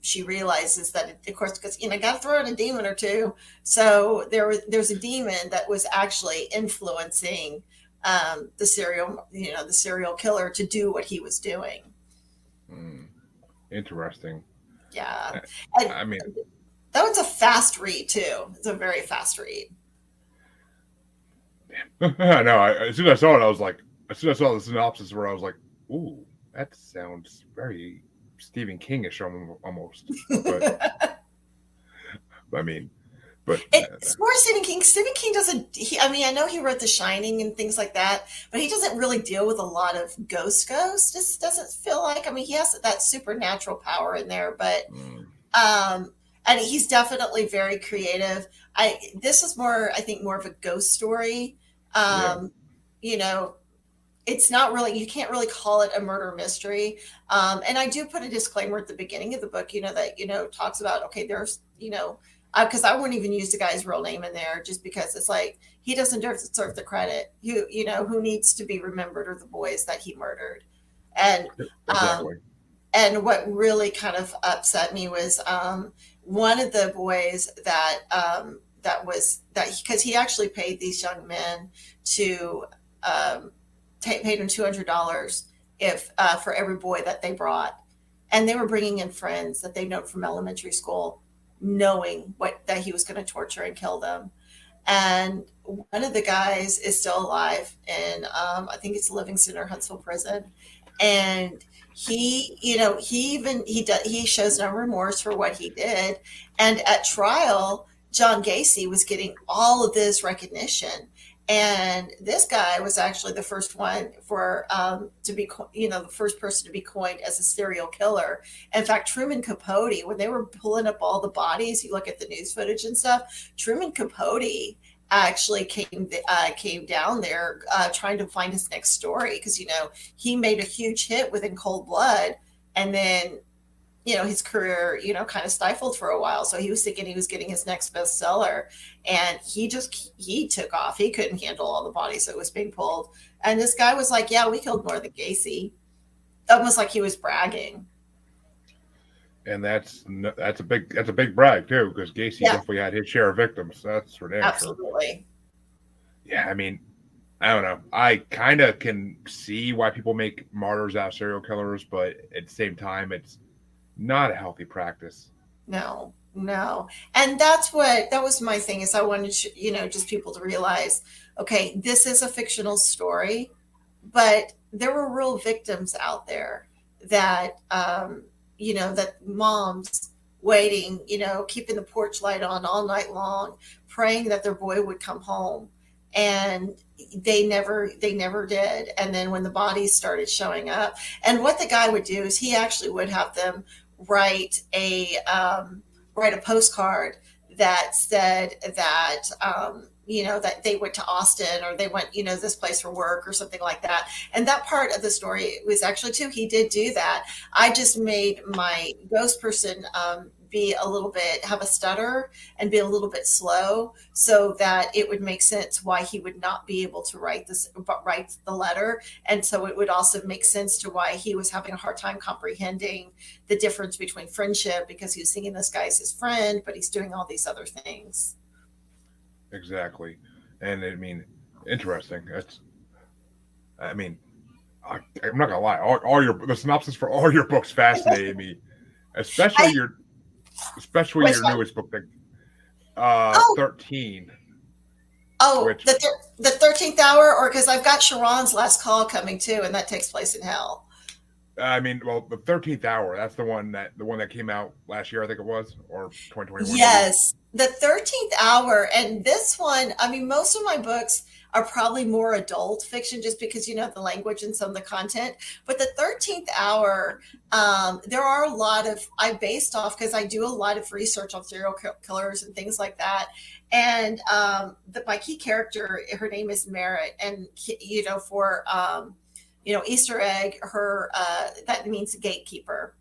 she realizes that, of course, because got to throw in a demon or two. So there's a demon that was actually influencing the serial killer to do what he was doing. Mm, interesting. Yeah, I, and I mean, that was a fast read too. It's a very fast read. I know. As soon as I saw it, I was like, as soon as I saw the synopsis, where I was like, "Ooh, that sounds very Stephen Kingish almost." But I mean, but It's more Stephen King. Stephen King doesn't. I mean, I know he wrote The Shining and things like that, but he doesn't really deal with a lot of ghosts. Just doesn't feel like. I mean, he has that supernatural power in there, but mm, and he's definitely very creative. This is more, I think, more of a ghost story. yeah, Um, you know, it's not really, you can't really call it a murder mystery. And I do put a disclaimer at the beginning of the book, that talks about, okay, there's, because I wouldn't even use the guy's real name in there, just because it's like he doesn't deserve the credit. Who needs to be remembered are the boys that he murdered. And um, exactly. and what really kind of upset me was one of the boys that because he actually paid these young men to um, paid him $200 if for every boy that they brought, and they were bringing in friends that they've known from elementary school, knowing that he was going to torture and kill them. And one of the guys is still alive, and I think it's Livingston or Huntsville prison. And he shows no remorse for what he did. And at trial, John Gacy was getting all of this recognition. And this guy was actually the first one for to be, the first person to be coined as a serial killer. In fact, Truman Capote, when they were pulling up all the bodies, you look at the news footage and stuff. Truman Capote actually came down there trying to find his next story, because he made a huge hit within Cold Blood, and then his career, kind of stifled for a while. So he was thinking he was getting his next bestseller, and he took off. He couldn't handle all the bodies that was being pulled. And this guy was like, "Yeah, we killed more than Gacy," almost like he was bragging. And that's a big brag too, because Gacy Yeah, definitely had his share of victims. That's for damn sure. absolutely. Yeah, I mean, I don't know. I kind of can see why people make martyrs out of serial killers, but at the same time, it's not a healthy practice. No, no. And that was my thing, is I wanted just people to realize, okay, this is a fictional story, but there were real victims out there that, that moms waiting, keeping the porch light on all night long, praying that their boy would come home. And they never did. And then when the bodies started showing up, and what the guy would do is he actually would have them write a postcard that said that that they went to Austin, or they went this place for work or something like that. And that part of the story was actually too, he did do that. I just made my ghost person be a little bit, have a stutter and be a little bit slow, so that it would make sense why he would not be able to write the letter. And so it would also make sense to why he was having a hard time comprehending the difference between friendship, because he was thinking this guy is his friend, but he's doing all these other things. Exactly. And I mean, interesting. I mean, I'm not gonna lie. All your the synopsis for all your books fascinated me, especially I your especially which your one? newest book, Oh, 13, oh, which the 13th hour, or because I've got Sharon's last call coming too, and that takes place in hell. I mean, well, the 13th hour. That's the one that came out last year, I think it was, or 2021 maybe. Yes, the 13th hour. And this one, I mean, most of my books are probably more adult fiction just because, the language and some of the content. But the 13th hour, there are a lot of, I based off because I do a lot of research on serial killers and things like that. And my key character, her name is Merritt. And, Easter egg, that means gatekeeper.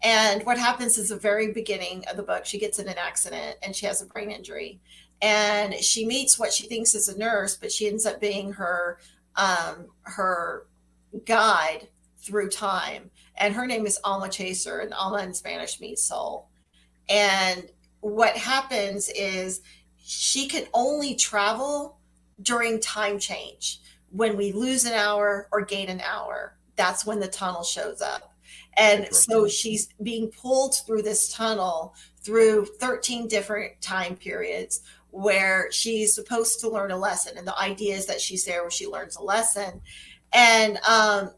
And what happens is the very beginning of the book, she gets in an accident and she has a brain injury. And she meets what she thinks is a nurse, but she ends up being her guide through time. And her name is Alma Chaser, and Alma in Spanish means soul. And what happens is she can only travel during time change. When we lose an hour or gain an hour, that's when the tunnel shows up. And so Interesting. she's being pulled through this tunnel through 13 different time periods where she's supposed to learn a lesson. And the idea is that she's there where she learns a lesson. And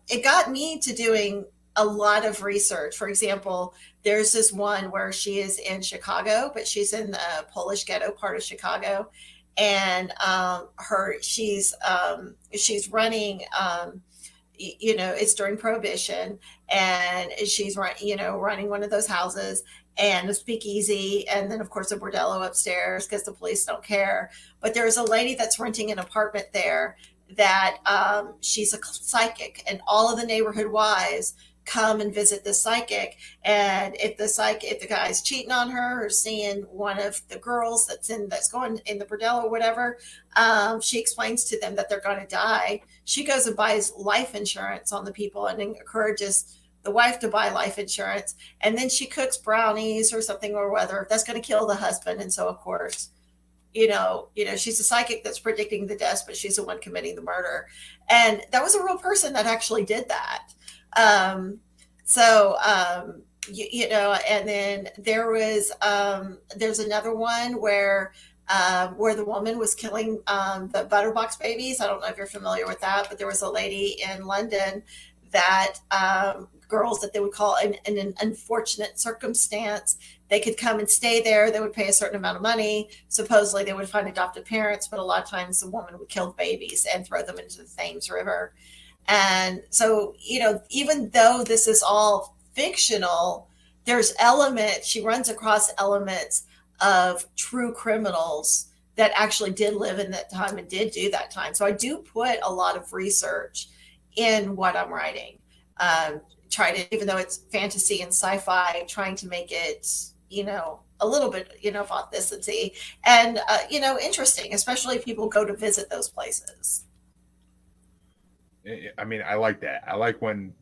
it got me to doing a lot of research. For example, there's this one where she is in Chicago, but she's in the Polish ghetto part of Chicago, and she's running. It's during Prohibition, and she's running one of those houses and a speakeasy, and then of course a bordello upstairs because the police don't care. But there's a lady that's renting an apartment there that she's a psychic, and all of the neighborhood wives come and visit the psychic. And if the guy's cheating on her or seeing one of the girls that's going in the bordello or whatever, she explains to them that they're going to die. She goes and buys life insurance on the people and encourages the wife to buy life insurance. And then she cooks brownies or something or whether that's going to kill the husband. And so of course, she's a psychic that's predicting the deaths, but she's the one committing the murder. And that was a real person that actually did that. Um, so, and then there's another one where the woman was killing the butterbox babies. I don't know if you're familiar with that, but there was a lady in London that girls that they would call in an unfortunate circumstance. They could come and stay there. They would pay a certain amount of money. Supposedly, they would find adoptive parents, but a lot of times the woman would kill the babies and throw them into the Thames River. And so, even though this is all fictional, there's elements, she runs across elements of true criminals that actually did live in that time and did do that time. So I do put a lot of research in what I'm writing. Try to, even though it's fantasy and sci-fi, trying to make it, a little bit, of authenticity and, interesting, especially if people go to visit those places. I mean, I like that. I like when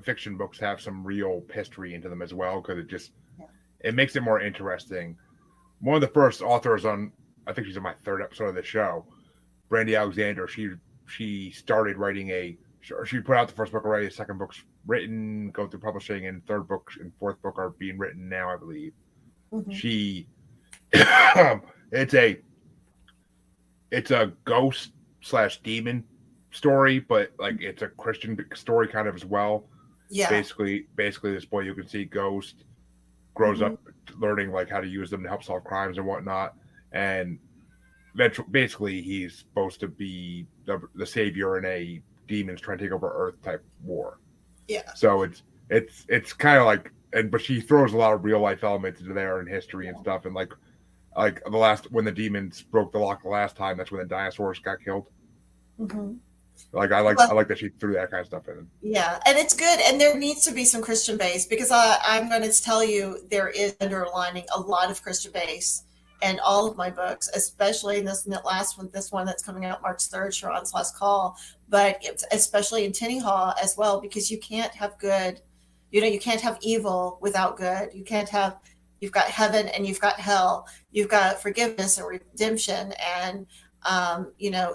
fiction books have some real history into them as well because Yeah. it makes it more interesting. One of the first authors on, I think she's in my third episode of the show, Brandy Alexander. She started writing she put out the first book already. The second book's written, go through publishing, and third book and fourth book are being written now, I believe. Mm-hmm. She, it's a ghost slash demon story, but like it's a Christian story kind of as well. Yeah. Basically, this boy you can see ghost grows Mm-hmm. up learning like how to use them to help solve crimes and whatnot, and basically he's supposed to be the savior in a demons trying to take over Earth type war. Yeah. So it's kind of like, but she throws a lot of real life elements into there and history and stuff, and like the last when the demons broke the lock the last time, that's when the dinosaurs got killed. Mm-hmm. Like Well, I like that she threw that kind of stuff in. yeah, and it's good, and there needs to be some Christian base because I'm going to tell you there is underlining a lot of Christian base in all of my books, especially in this last one, this one that's coming out March 3rd, Sharon's last call, but especially in Tinny Haw as well, because you can't have good, you can't have evil without good. You've got heaven and you've got hell, you've got forgiveness and redemption, and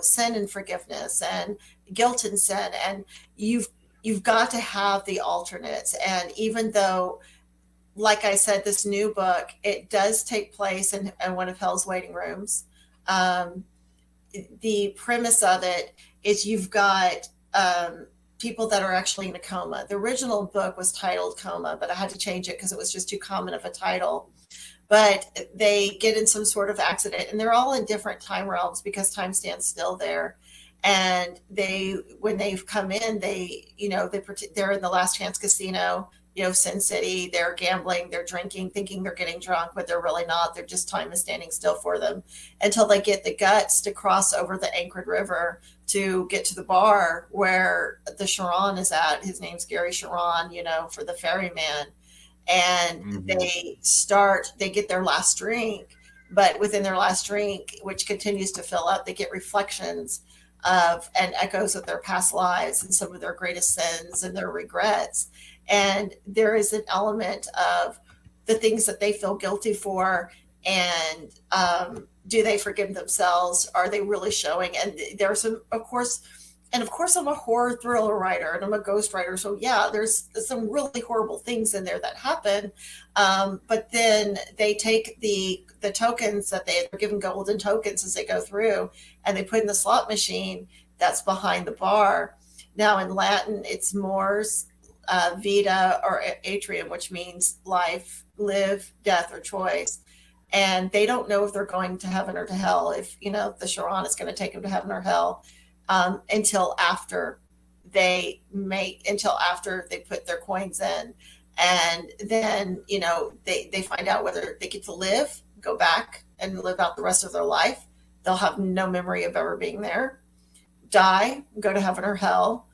sin and forgiveness and guilt and sin, and you've you've got to have the alternates. And even though, like I said, this new book, it does take place in one of hell's waiting rooms. Um, the premise of it is you've got people that are actually in a coma. The original book was titled Coma, but I had to change it because it was just too common of a title. But they get in some sort of accident, and they're all in different time realms because time stands still there. And when they've come in, they're in the Last Chance Casino, Sin City. They're gambling, they're drinking, thinking they're getting drunk, but they're really not. They're just, time is standing still for them until they get the guts to cross over the Anchored River to get to the bar where the Sharon is at. His name's Gary Sharon, for the ferryman. And Mm-hmm. they get their last drink, but within their last drink, which continues to fill up, they get reflections of and echoes of their past lives and some of their greatest sins and their regrets. And there is an element of the things that they feel guilty for, and do they forgive themselves? Are they really showing? And there's some, of course, I'm a horror thriller writer and I'm a ghost writer. So yeah, there's some really horrible things in there that happen. But then they take the tokens that they're given, golden tokens, as they go through, and they put in the slot machine that's behind the bar. Now in Latin, it's mors, vita, or atrium, which means life, live, death, or choice. And they don't know if they're going to heaven or to hell, if the Sharon is going to take them to heaven or hell, until after until after they put their coins in. And then they find out whether they get to live, go back and live out the rest of their life. They'll have no memory of ever being there. Die, go to heaven or hell.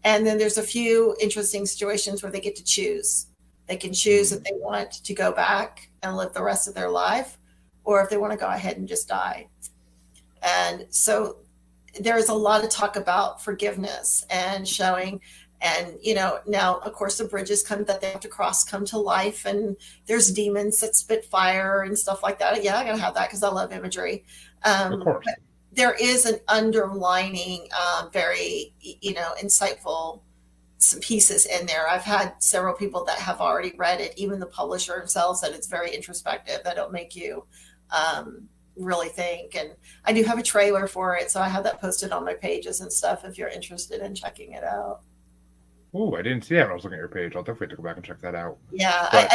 And then there's a few interesting situations where they get to choose. They can choose if they want to go back and live the rest of their life, or if they want to go ahead and just die. And so there's a lot of talk about forgiveness and showing. And now of course the bridges that they have to cross come to life, and there's demons that spit fire and stuff like that. Yeah, I gotta have that because I love imagery. Of course. But there is an underlining, very insightful, some pieces in there. I've had several people that have already read it, even the publisher themselves, that it's very introspective, that'll make you really think. And I do have a trailer for it, so I have that posted on my pages and stuff if you're interested in checking it out. Oh, I didn't see that when I was looking at your page. I'll definitely have to go back and check that out. Yeah, But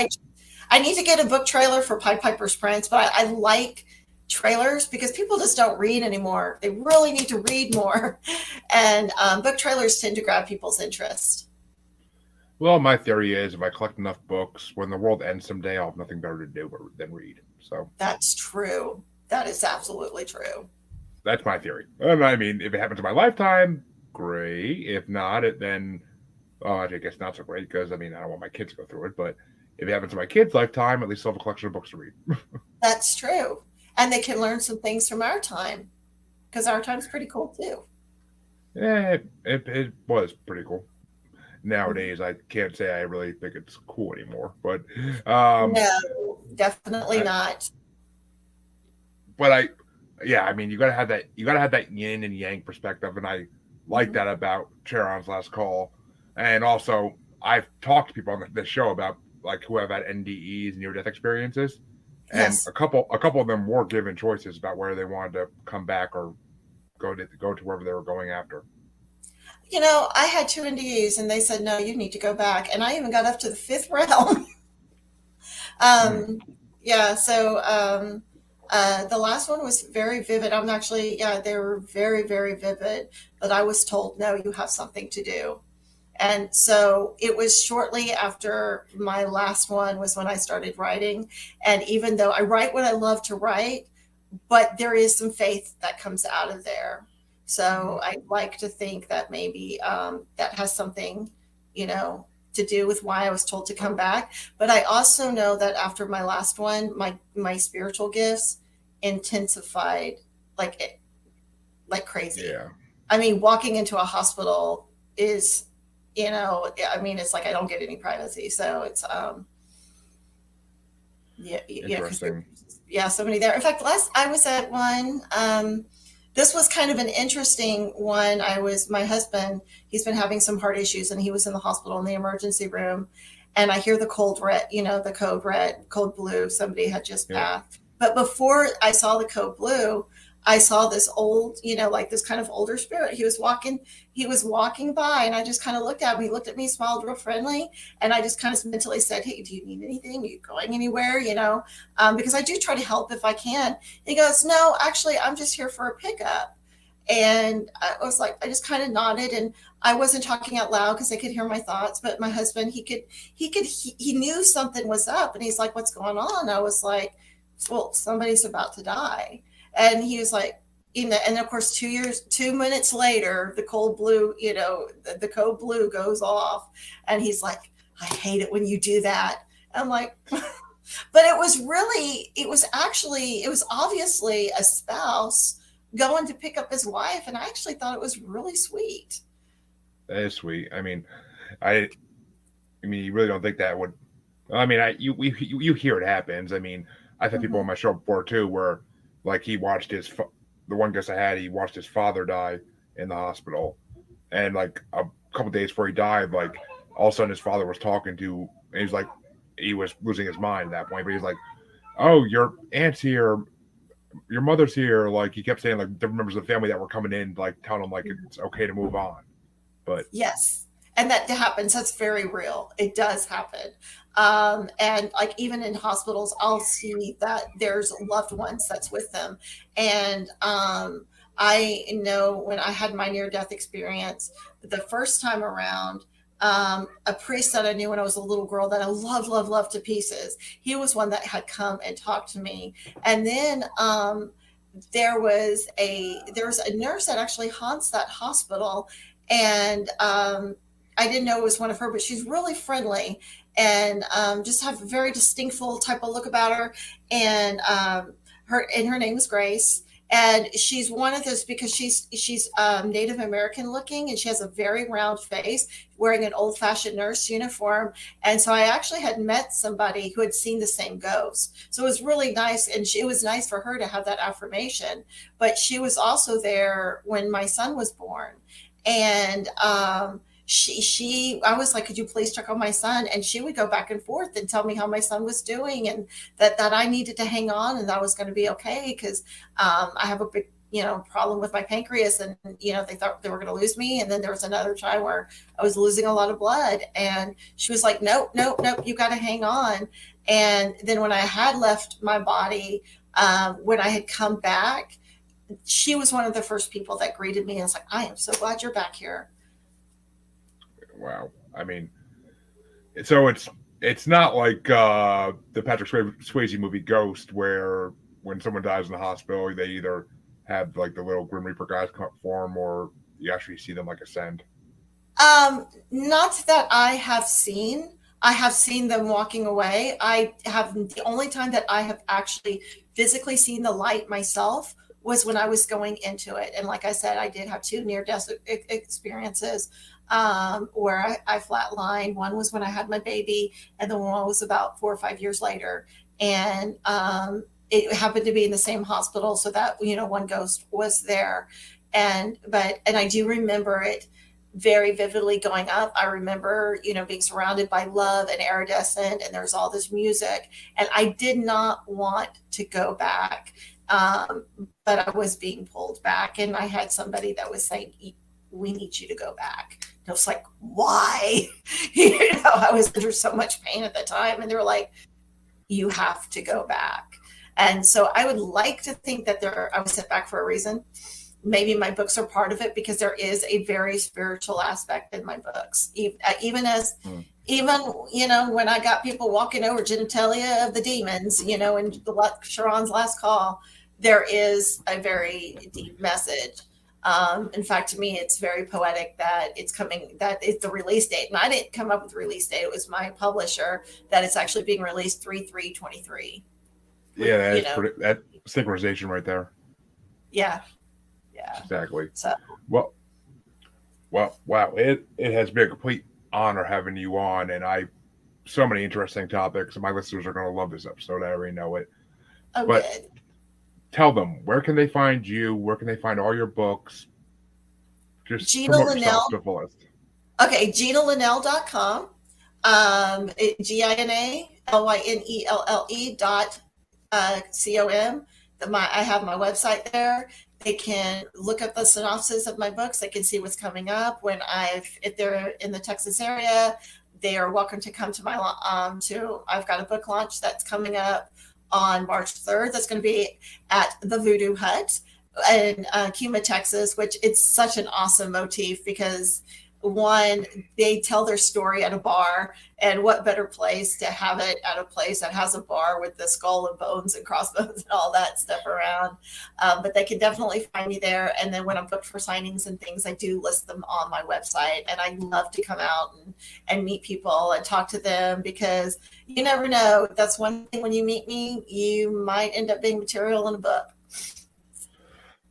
I need to get a book trailer for Pied Piper's Prince, but I like trailers because people just don't read anymore. They really need to read more. And book trailers tend to grab people's interest. well, my theory is if I collect enough books, when the world ends someday, I'll have nothing better to do than read. So That's true. That is absolutely true. that's my theory. I mean, if it happens in my lifetime, great. If not, then I guess not so great because I don't want my kids to go through it. But if it happens in my kid's lifetime, at least I'll have a collection of books to read. That's true. And they can learn some things from our time because our time's pretty cool too. Yeah, it was pretty cool. Nowadays, I can't say I really think it's cool anymore. But No, definitely I, not. but yeah, you gotta have that. You gotta have that yin and yang perspective, and I like Mhm. that about Charon's Last Call. And also, I've talked to people on this show about like who have had NDEs, near death experiences, and Yes. a couple of them were given choices about where they wanted to come back or go to wherever they were going after. I had two NDEs and they said, no, you need to go back. And I even got up to the fifth realm. Mm, um, yeah. So the last one was very vivid. I'm actually, yeah, they were very, very vivid. But I was told, no, you have something to do. And so it was shortly after my last one was when I started writing. And even though I write what I love to write, but there is some faith that comes out of there. So I like to think that maybe that has something, to do with why I was told to come back. But I also know that after my last one, my spiritual gifts intensified like like crazy. yeah, I mean, walking into a hospital is, it's like I don't get any privacy. So it's yeah, because interesting. yeah, so many there. In fact, last I was at one. This was kind of an interesting one. My husband, he's been having some heart issues and he was in the hospital in the emergency room. And I hear the cold red, the code red, code blue, somebody had just Yeah. passed. But before I saw the code blue, I saw this old, like this kind of older spirit. He was walking by and I just kind of looked at him. He looked at me, smiled real friendly. And I just kind of mentally said, hey, do you need anything? Are you going anywhere? Because I do try to help if I can. He goes, no, actually, I'm just here for a pickup. And I was like, I just kind of nodded and I wasn't talking out loud because I could hear my thoughts. But my husband, he knew something was up and he's like, what's going on? I was like, well, somebody's about to die. And he was like, and of course, 2 minutes later, the cold blue, the code blue goes off. And he's like, I hate it when you do that. I'm like, but it was obviously a spouse going to pick up his wife. And I actually thought it was really sweet. That is sweet. I mean, you really don't think that would. I mean, you hear it happens. I mean, I've had people on Mm-hmm. my show before too, where like the one guest I had, he watched his father die in the hospital, and like a couple days before he died, like all of a sudden his father was talking to, and he was like, he was losing his mind at that point, but he's like, "Oh, your aunt's here, your mother's here." Like he kept saying, like different members of the family that were coming in, like telling him like it's okay to move on. But Yes. And that happens. That's very real. It does happen. And like even in hospitals, I'll see that there's loved ones that's with them. And I know when I had my near death experience, the first time around, a priest that I knew when I was a little girl that I love, love, love to pieces. He was one that had come and talked to me. And then there was a nurse that actually haunts that hospital, and I didn't know it was one of her, but she's really friendly and just have a very distinctful type of look about her. And her name is Grace. And she's one of those because she's Native American looking, and she has a very round face, wearing an old fashioned nurse uniform. And so I actually had met somebody who had seen the same ghost. So it was really nice, and it was nice for her to have that affirmation. But she was also there when my son was born, and I was like, could you please check on my son? And she would go back and forth and tell me how my son was doing, and that I needed to hang on and that was going to be okay because I have a big problem with my pancreas, and they thought they were going to lose me. And then there was another time where I was losing a lot of blood, and she was like, nope, nope, nope, you got to hang on. And then when I had left my body, when I had come back, she was one of the first people that greeted me and was like, I am so glad you're back here. wow, I mean, so it's not like the Patrick Swayze movie Ghost, where when someone dies in the hospital, they either have like the little Grim Reaper guys come up for them, or you actually see them like ascend. Not that I have seen. I have seen them walking away. I have the only time that I have actually physically seen the light myself was when I was going into it. And like I said, I did have two near death experiences where I flatlined. One was when I had my baby, and the one was about 4 or 5 years later. And it happened to be in the same hospital, so that one ghost was there. And I do remember it very vividly going up. I remember, being surrounded by love and iridescent, and there's all this music. And I did not want to go back, um, but I was being pulled back. And I had somebody that was saying, we need you to go back. And I was like, why? I was under so much pain at the time. And they were like, you have to go back. And so I would like to think that I was sent back for a reason. Maybe my books are part of it because there is a very spiritual aspect in my books. Even as, Hmm. even, when I got people walking over genitalia of the demons, in Sharon's last call, there is a very deep message. In fact, to me, it's very poetic that it's coming, that it's the release date. And I didn't come up with the release date. It was my publisher that it's actually being released 3/3/23. Yeah, With, that synchronization right there. yeah, yeah. Exactly. So, Well, wow. It has been a complete honor having you on, and so many interesting topics. And my listeners are going to love this episode. I already know it. oh, But good. tell them, where can they find you? Where can they find all your books? Just Gina promote yourself Lynelle. to the fullest. Okay, GinaLynelle.com. GinaLynelle.com. I have my website there. They can look up the synopsis of my books. They can see what's coming up. If they're in the Texas area, they are welcome to come to I've got a book launch that's coming up on March 3rd. That's going to be at the Voodoo Hut in Cuma, Texas, which it's such an awesome motif because one, they tell their story at a bar, and what better place to have it at a place that has a bar with the skull and bones and crossbones and all that stuff around. But they can definitely find me there. And then when I'm booked for signings and things, I do list them on my website. And I love to come out and meet people and talk to them because you never know. That's one thing when you meet me, you might end up being material in a book.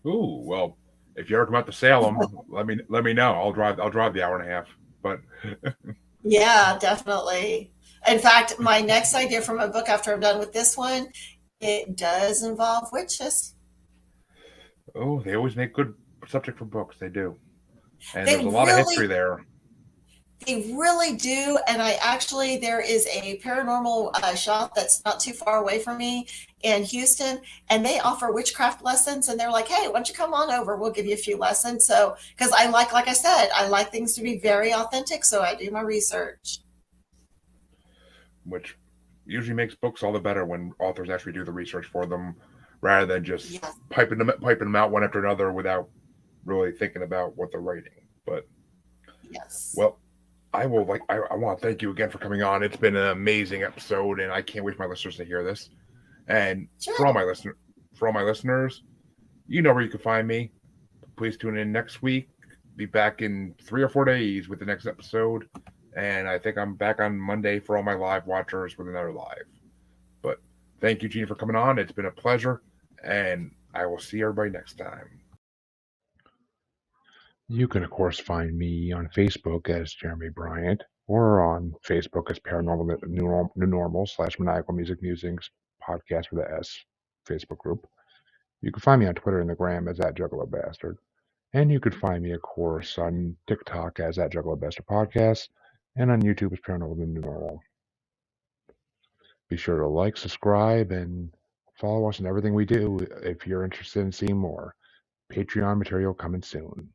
Ooh, well, if you ever come out to Salem, let me know. I'll drive the hour and a half. But Yeah, definitely. In fact, my next idea for my book after I'm done with this one, it does involve witches. oh, they always make good subject for books. They do, and They there's a lot of history really, there. they really do. And there is a paranormal shop that's not too far away from me in Houston, and they offer witchcraft lessons. And they're like, hey, why don't you come on over? We'll give you a few lessons. So, because like I said, I like things to be very authentic. So I do my research. Which usually makes books all the better when authors actually do the research for them, rather than just Yes, piping them out one after another without really thinking about what they're writing. But yes. well, I want to thank you again for coming on. It's been an amazing episode, and I can't wait for my listeners to hear this. And for all Sure. my listeners, you know where you can find me. Please tune in next week. Be back in 3 or 4 days with the next episode. And I think I'm back on Monday for all my live watchers with another live. But thank you, Gene, for coming on. It's been a pleasure. And I will see everybody next time. You can, of course, find me on Facebook as Jeremy Bryant or on Facebook as Paranormal New Normal / Maniacal Music Musings Podcast with a S Facebook group. You can find me on Twitter and the Gram as at Juggalo Bastard. And you could find me, of course, on TikTok as at Juggalo Bastard Podcast and on YouTube as Paranormal New Normal. Be sure to like, subscribe, and follow us in everything we do if you're interested in seeing more. Patreon material coming soon.